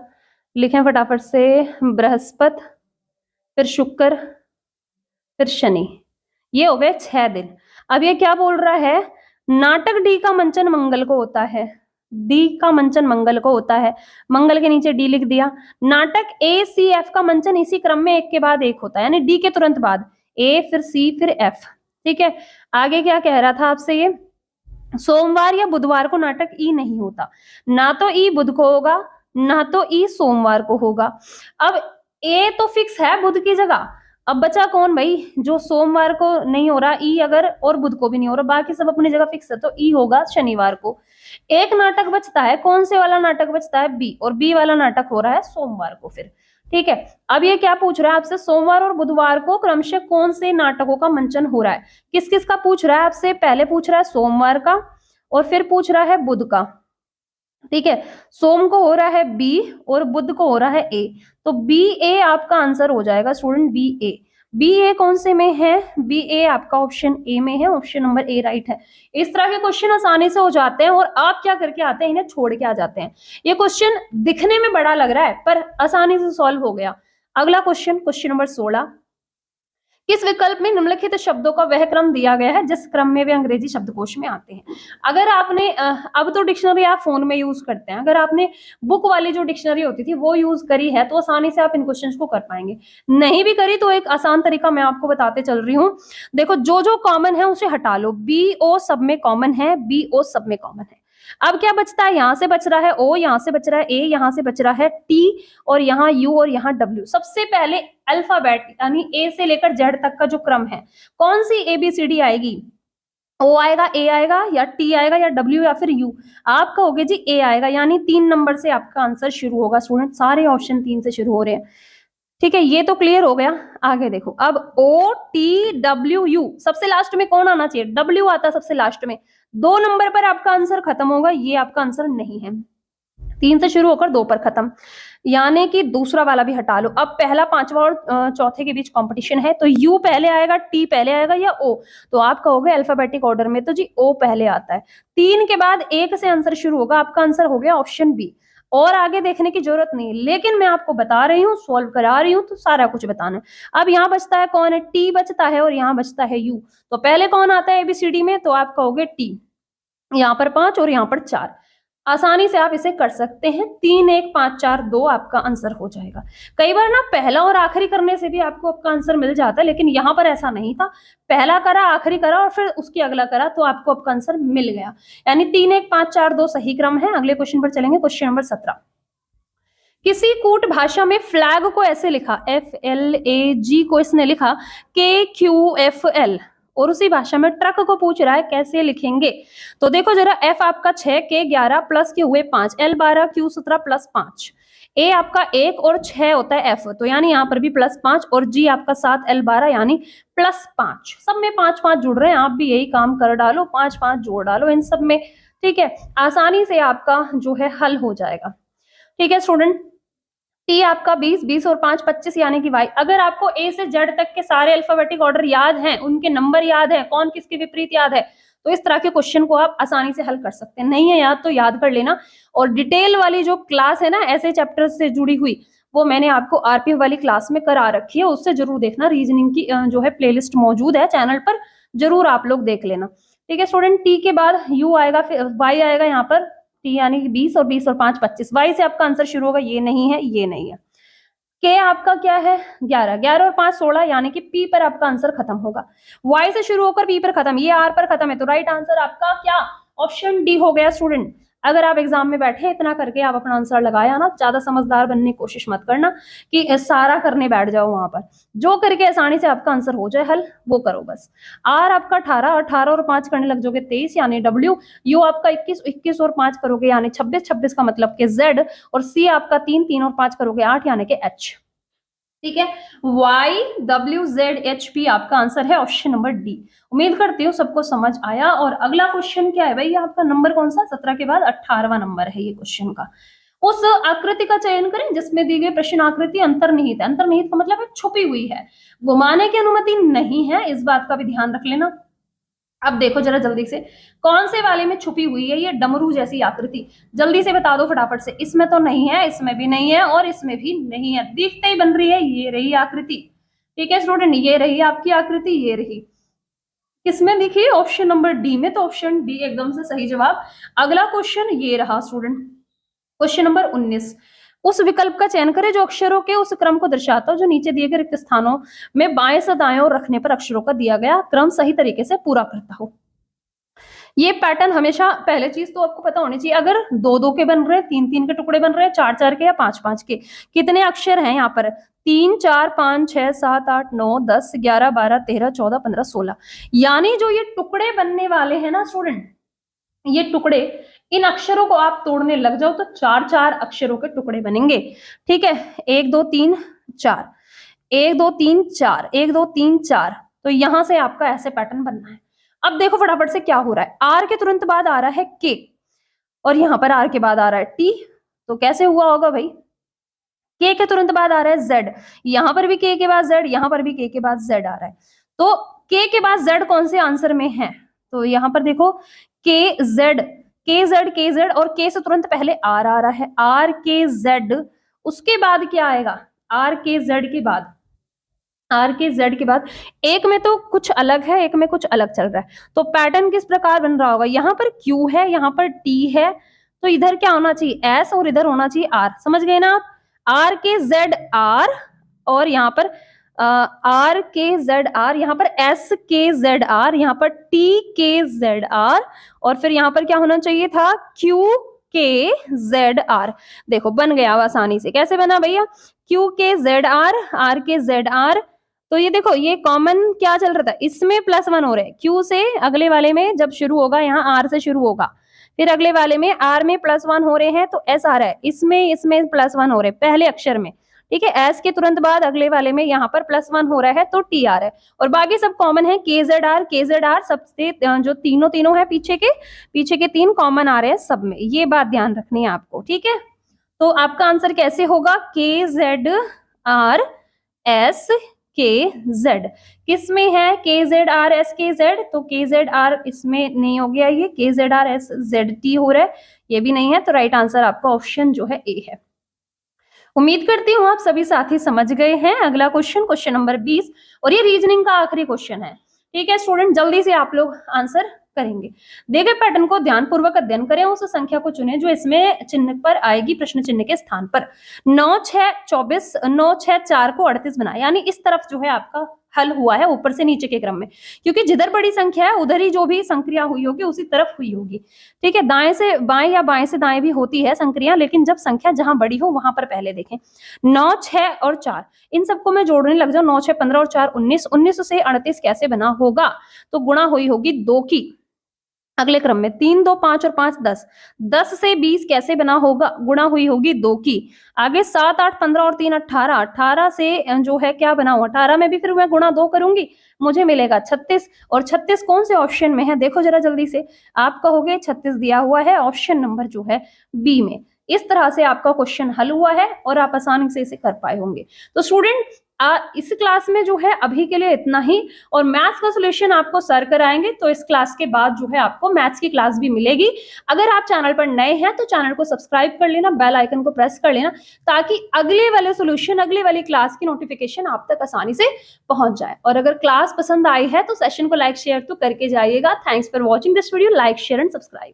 लिखें फटाफट से, बृहस्पति, फिर शुक्र, फिर शनि, ये हो गए 6 दिन। अब ये क्या बोल रहा है, नाटक डी का मंचन मंगल को होता है, डी का मंचन मंगल को होता है, मंगल के नीचे डी लिख दिया। नाटक ACF का मंचन इसी क्रम में एक के बाद एक होता है, यानी डी के तुरंत बाद A, फिर C, फिर F। ठीक है, आगे क्या कह रहा था आपसे, ये सोमवार या बुधवार को नाटक ई नहीं होता, ना तो ई बुध को होगा ना तो ई सोमवार को होगा। अब ए तो फिक्स है बुध की जगह, अब बचा कौन भाई, जो सोमवार को नहीं हो रहा ई, अगर और बुध को भी नहीं हो रहा, बाकी सब अपनी जगह फिक्स है, तो ई होगा शनिवार को। एक नाटक बचता है, कौन से वाला नाटक बचता है, बी, और बी वाला नाटक हो रहा है सोमवार को फिर। ठीक है, अब ये क्या पूछ रहा है आपसे, सोमवार और बुधवार को क्रमशः कौन से नाटकों का मंचन हो रहा है। किस किस का पूछ रहा है आपसे, पहले पूछ रहा है सोमवार का और फिर पूछ रहा है बुध का। ठीक है, सोम को हो रहा है बी और बुध को हो रहा है ए, तो बी ए आपका आंसर हो जाएगा स्टूडेंट, बी ए। बी ए कौन से में है, बी ए आपका ऑप्शन ए में है, ऑप्शन नंबर ए राइट है। इस तरह के क्वेश्चन आसानी से हो जाते हैं और आप क्या करके आते हैं, इन्हें छोड़ के आ जाते हैं। ये क्वेश्चन दिखने में बड़ा लग रहा है पर आसानी से सॉल्व हो गया। अगला क्वेश्चन, क्वेश्चन नंबर 16, किस विकल्प में निम्नलिखित शब्दों का वह क्रम दिया गया है जिस क्रम में वे अंग्रेजी शब्दकोश में आते हैं। अगर आपने अब तो डिक्शनरी आप फोन में यूज करते हैं, अगर आपने बुक वाली जो डिक्शनरी होती थी वो यूज करी है तो आसानी से आप इन क्वेश्चंस को कर पाएंगे। नहीं भी करी तो एक आसान तरीका मैं आपको बताते चल रही हूँ। देखो, जो जो कॉमन है उसे हटा लो, बी ओ सब में कॉमन है, बी ओ सब में कॉमन है। अब क्या बचता है, यहां से बच रहा है ओ, यहां से बच रहा है ए, यहां से बच रहा है टी, और यहाँ यू और यहाँ डब्ल्यू। सबसे पहले अल्फाबेट यानी ए से लेकर जेड तक का जो क्रम है, कौन सी ए बी सी डी आएगी, ओ आएगा, ए आएगा, या टी आएगा, या डब्ल्यू, या फिर यू। आप कहोगे जी ए आएगा, यानी 3 नंबर से आपका आंसर शुरू होगा स्टूडेंट, सारे ऑप्शन 3 से शुरू हो रहे हैं। ठीक है, ये तो क्लियर हो गया। आगे देखो, अब ओ टी डब्ल्यू यू, सबसे लास्ट में कौन आना चाहिए, डब्ल्यू आता है सबसे लास्ट में। 2 नंबर पर आपका आंसर खत्म होगा, ये आपका आंसर नहीं है। 3 से शुरू होकर 2 पर खत्म, यानी कि दूसरा वाला भी हटा लो। अब पहला, पांचवा और चौथे के बीच कंपटीशन है, तो यू पहले आएगा, टी पहले आएगा, या ओ। तो आप कहोगे अल्फाबेटिक ऑर्डर में तो जी ओ पहले आता है। 3 के बाद 1 से आंसर शुरू होगा, आपका आंसर हो गया ऑप्शन बी। और आगे देखने की जरूरत नहीं, लेकिन मैं आपको बता रही हूँ, सॉल्व करा रही हूँ, तो सारा कुछ बताना है। अब यहाँ बचता है कौन है, टी बचता है, और यहाँ बचता है यू। तो पहले कौन आता है एबीसीडी में, तो आप कहोगे टी। यहाँ पर 5 और यहाँ पर 4, आसानी से आप इसे कर सकते हैं। 3 1 5 4 2 आपका आंसर हो जाएगा। कई बार ना पहला और आखिरी करने से भी आपको आपका आंसर मिल जाता है, लेकिन यहाँ पर ऐसा नहीं था, पहला करा, आखिरी करा और फिर उसकी अगला करा, तो आपको आपका आंसर मिल गया। यानी 3 1 5 4 2 सही क्रम है। अगले क्वेश्चन पर चलेंगे, क्वेश्चन नंबर 17। किसी कूट भाषा में फ्लैग को ऐसे लिखा, FLAG को इसने लिखा KQFL, और उसी भाषा में ट्रक को पूछ रहा है कैसे लिखेंगे। तो देखो जरा, F आपका 6, K 11 प्लस Q हुए 5, L 12 Q 17 प्लस 5, A आपका 1 और 6 होता है F, तो यानी यहाँ पर भी प्लस 5, और G आपका 7 L 12 यानी प्लस 5। सब में 5 5 जुड़ रहे हैं, आप भी यही काम कर डालो, 5 5 जोड़ डालो इन सब में। ठीक है, आसानी से आपका जो है हल हो जाएगा। ठीक है स्टूडेंट, टी आपका 20, 20 और 5 25, यानी कि वाई। अगर आपको ए से जेड तक के सारे अल्फाबेटिक ऑर्डर याद हैं, उनके नंबर याद हैं, कौन किसके विपरीत याद है, तो इस तरह के क्वेश्चन को आप आसानी से हल कर सकते हैं। नहीं है याद तो याद कर लेना। और डिटेल वाली जो क्लास है ना ऐसे चैप्टर से जुड़ी हुई, वो मैंने आपको आरपीएफ वाली क्लास में करा रखी है, उससे जरूर देखना। रीजनिंग की जो है प्लेलिस्ट मौजूद है चैनल पर, जरूर आप लोग देख लेना। ठीक है स्टूडेंट, टी के बाद यू आएगा, फिर वाई आएगा यहाँ पर, टी यानी कि 20 और 20 और 5 25, वाई से आपका आंसर शुरू होगा, ये नहीं है, ये नहीं है। के आपका क्या है 11, 11 और 5 16, यानी कि पी पर आपका आंसर खत्म होगा। वाई से शुरू होकर पी पर खत्म, ये आर पर खत्म है, तो राइट आंसर आपका क्या, ऑप्शन डी हो गया स्टूडेंट। अगर आप एग्जाम में बैठे इतना करके आप अपना आंसर लगाया ना, ज्यादा समझदार बनने की कोशिश मत करना कि सारा करने बैठ जाओ, वहां पर जो करके आसानी से आपका आंसर हो जाए हल, वो करो बस। आर आपका 18, 18 और 5 करने लग जाओगे 23 यानी डब्ल्यू। यू आपका 21, 21 और 5 करोगे यानी 26, 26 का मतलब कि जेड। और सी आपका 3, 3 और 5 करोगे 8 यानी कि एच। ठीक है, YWZHP आपका आंसर है, ऑप्शन नंबर डी। उम्मीद करती हूँ सबको समझ आया। और अगला क्वेश्चन क्या है भाई, आपका नंबर कौन सा, 17 के बाद 18वां नंबर है ये क्वेश्चन का। उस आकृति का चयन करें जिसमें दी गई प्रश्न आकृति अंतर्निहित है। अंतर्निहित का मतलब है छुपी हुई है, घुमाने की अनुमति नहीं है, इस बात का भी ध्यान रख लेना। अब देखो जरा जल्दी से, कौन से वाले में छुपी हुई है ये डमरू जैसी आकृति, जल्दी से बता दो फटाफट से। इसमें तो नहीं है, इसमें भी नहीं है, और इसमें भी नहीं है, दिखते ही बन रही है, ये रही आकृति। ठीक है स्टूडेंट, ये रही आपकी आकृति, ये रही। किसमें दिखी, ऑप्शन नंबर डी में, तो ऑप्शन डी एकदम से सही जवाब। अगला क्वेश्चन ये रहा स्टूडेंट, क्वेश्चन नंबर 19। उस विकल्प का चयन करें जो अक्षरों के उस क्रम को दर्शाता हो जो नीचे दिए गए रिक्त स्थानों में बाएं से दाएं ओर रखने पर अक्षरों का दिया गया क्रम सही तरीके से पूरा करता हो। ये पैटर्न हमेशा, पहले चीज तो आपको पता होनी चाहिए, अगर 2-2 के बन रहे हैं, 3-3 के टुकड़े बन रहे हैं, 4-4 के या 5-5 के, कितने अक्षर हैं यहाँ पर? 3, 4, 5, 6, 7, 8, 9, 10, 11, 12, 13, 14, 15, 16। यानी जो ये टुकड़े बनने वाले हैं ना स्टूडेंट, ये टुकड़े, इन अक्षरों को आप तोड़ने लग जाओ तो 4-4 अक्षरों के टुकड़े बनेंगे। ठीक है, 1 2 3 4, 1 2 3 4, 1 2 3 4। तो यहां से आपका ऐसे पैटर्न बनना है। अब देखो फटाफट से क्या हो रहा है, आर के तुरंत बाद आ रहा है के, और यहां पर आर के बाद आ रहा है टी। तो कैसे हुआ होगा भाई? के के तुरंत बाद आ रहा है जेड, यहां पर भी के के बाद जेड, यहां पर भी के बाद जेड आ रहा है। तो के बाद जेड कौन से आंसर में है? तो यहां पर देखो के जेड और के से तुरंत पहले आर आ रहा है, आर के जेड, उसके बाद क्या आएगा? आर के जेड के बाद, आर के जेड के बाद, एक में तो कुछ अलग है, एक में कुछ अलग चल रहा है। तो पैटर्न किस प्रकार बन रहा होगा? यहाँ पर क्यू है, यहाँ पर टी है, तो इधर क्या होना चाहिए? एस, और इधर होना चाहिए आर। समझ गए ना आप? आर के जेड आर, और यहाँ पर आर के जेड आर, यहाँ पर एस के जेड आर, यहाँ पर टी के जेड आर, और फिर यहाँ पर क्या होना चाहिए था? क्यू के जेड आर। देखो बन गया आसानी से। कैसे बना भैया? क्यू के जेड आर के जेड आर। तो ये देखो, ये कॉमन क्या चल रहा था, इसमें +1 हो रहा है, क्यू से अगले वाले में जब शुरू होगा, यहाँ आर से शुरू होगा, फिर अगले वाले में आर में +1 हो रहे हैं, तो एस आ रहा है, इसमें +1 हो रहे हैं पहले अक्षर में। ठीक है, एस के तुरंत बाद अगले वाले में यहाँ पर +1 हो रहा है, तो टी आ रहा है, और बाकी सब कॉमन है। के जेड आर सबसे जो तीनों है पीछे के 3 कॉमन आ रहे हैं सब में, ये बात ध्यान रखनी है आपको। ठीक है, तो आपका आंसर कैसे होगा? के जेड आर एस के जेड। किस में है के जेड आर एस के जेड? तो के जेड आर इसमें नहीं हो गया, ये के Z R S Z T हो रहा है, ये भी नहीं है। तो राइट आंसर आपका ऑप्शन जो है ए है। उम्मीद करती हूँ आप सभी साथी समझ गए हैं। अगला क्वेश्चन नंबर 20, और ये रीजनिंग का आखिरी क्वेश्चन है। ठीक है स्टूडेंट, जल्दी से आप लोग आंसर करेंगे। दिए गए पैटर्न को ध्यानपूर्वक अध्ययन करें, उस संख्या को चुनें जो इसमें चिन्ह पर आएगी, प्रश्न चिन्ह के स्थान पर। 9 6 24, 9 6 4 को 38 बनाए, यानी इस तरफ जो है आपका हल हुआ है ऊपर से नीचे के क्रम में, क्योंकि जिधर बड़ी संख्या है उधर ही जो भी संक्रिया हुई होगी उसी तरफ हुई होगी। ठीक है, दाएं से बाएं या बाएं से दाएं भी होती है संक्रिया, लेकिन जब संख्या जहां बड़ी हो वहां पर पहले देखें। 9 6 और 4, इन सबको मैं जोड़ने लग जाऊं, 9 6 15 और 4 19, 19 से 38 कैसे बना होगा? तो गुणा हुई होगी 2 की, अगले क्रम में 3 2 5 और 5 10, 10 से 20 कैसे बना होगा? गुणा हुई होगी 2 की, आगे 7 8 15 और 3 18, 18 से जो है क्या बना हुआ? 18 में भी फिर मैं गुणा 2 करूंगी, मुझे मिलेगा 36, और 36 कौन से ऑप्शन में है? देखो जरा जल्दी से, आप कहोगे 36 दिया हुआ है ऑप्शन नंबर जो है बी में। इस तरह से आपका क्वेश्चन हल हुआ है और आप आसानी से इसे कर पाए होंगे। तो स्टूडेंट इस क्लास में जो है अभी के लिए इतना ही, और मैथ्स का सॉल्यूशन आपको सर कराएंगे, तो इस क्लास के बाद जो है आपको मैथ्स की क्लास भी मिलेगी। अगर आप चैनल पर नए हैं तो चैनल को सब्सक्राइब कर लेना, बेल आइकन को प्रेस कर लेना, ताकि अगले वाले सॉल्यूशन, अगले वाली क्लास की नोटिफिकेशन आप तक आसानी से पहुंच जाए। और अगर क्लास पसंद आई है तो सेशन को लाइक शेयर तो करके जाइएगा। Thanks for watching this video, like share and subscribe.